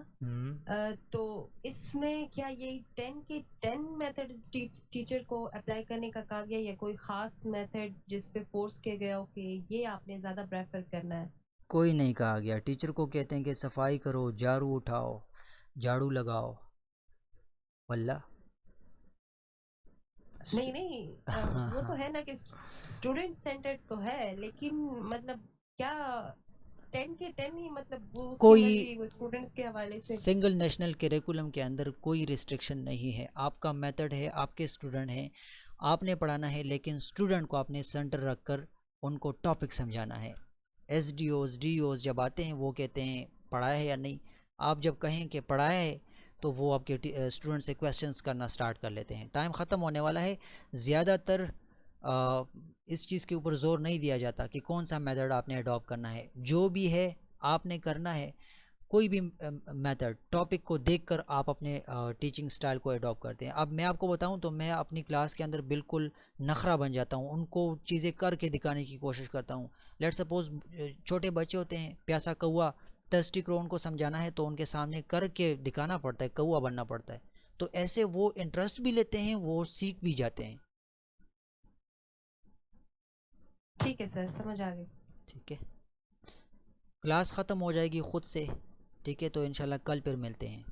तो इसमें क्या ये 10 के 10 मेथड टीचर को अप्लाई करने का कहा गया, या कोई खास मेथड जिस पे फोर्स किया गया हो कि ये आपने ज़्यादा प्रेफर करना है? कोई नहीं कहा गया। टीचर को कहते हैं कि सफाई करो, झाड़ू उठाओ, झाड़ू लगाओ, वल्ला। नहीं नहीं, वो तो है ना कि स्टूडेंट सेंटर्ड तो है, लेकिन मतलब क्या 10 के 10 ही, मतलब वो उसकी कोई मर्जी, वो स्टूडेंट्स के हवाले से? सिंगल नेशनल करिकुलम के अंदर कोई रिस्ट्रिक्शन नहीं है। आपका मेथड है, आपके स्टूडेंट हैं, आपने पढ़ाना है, लेकिन स्टूडेंट को आपने सेंटर रखकर उनको टॉपिक समझाना है। एसडीओज डीओज जब आते हैं वो कहते हैं पढ़ाया है या नहीं। आप जब कहें कि पढ़ाया है तो वो आपके स्टूडेंट से क्वेश्चंस करना स्टार्ट कर लेते हैं। टाइम ख़त्म होने वाला है। ज़्यादातर इस चीज़ के ऊपर ज़ोर नहीं दिया जाता कि कौन सा मेथड आपने अडॉप्ट करना है। जो भी है आपने करना है, कोई भी मेथड, टॉपिक को देखकर आप अपने टीचिंग स्टाइल को अडॉप्ट करते हैं। अब मैं आपको बताऊं तो मैं अपनी क्लास के अंदर बिल्कुल नखरा बन जाता हूं, उनको चीज़ें करके दिखाने की कोशिश करता हूं। लेट्स सपोज छोटे बच्चे होते हैं, प्यासा कौआ, टर्स्टी क्रो, उनको समझाना है तो उनके सामने करके दिखाना पड़ता है, कौआ बनना पड़ता है। तो ऐसे वो इंटरेस्ट भी लेते हैं, वो सीख भी जाते हैं। ठीक है सर, समझ आ गई। ठीक है, क्लास ख़त्म हो जाएगी खुद से। ठीक है, तो इंशाल्लाह कल फिर मिलते हैं।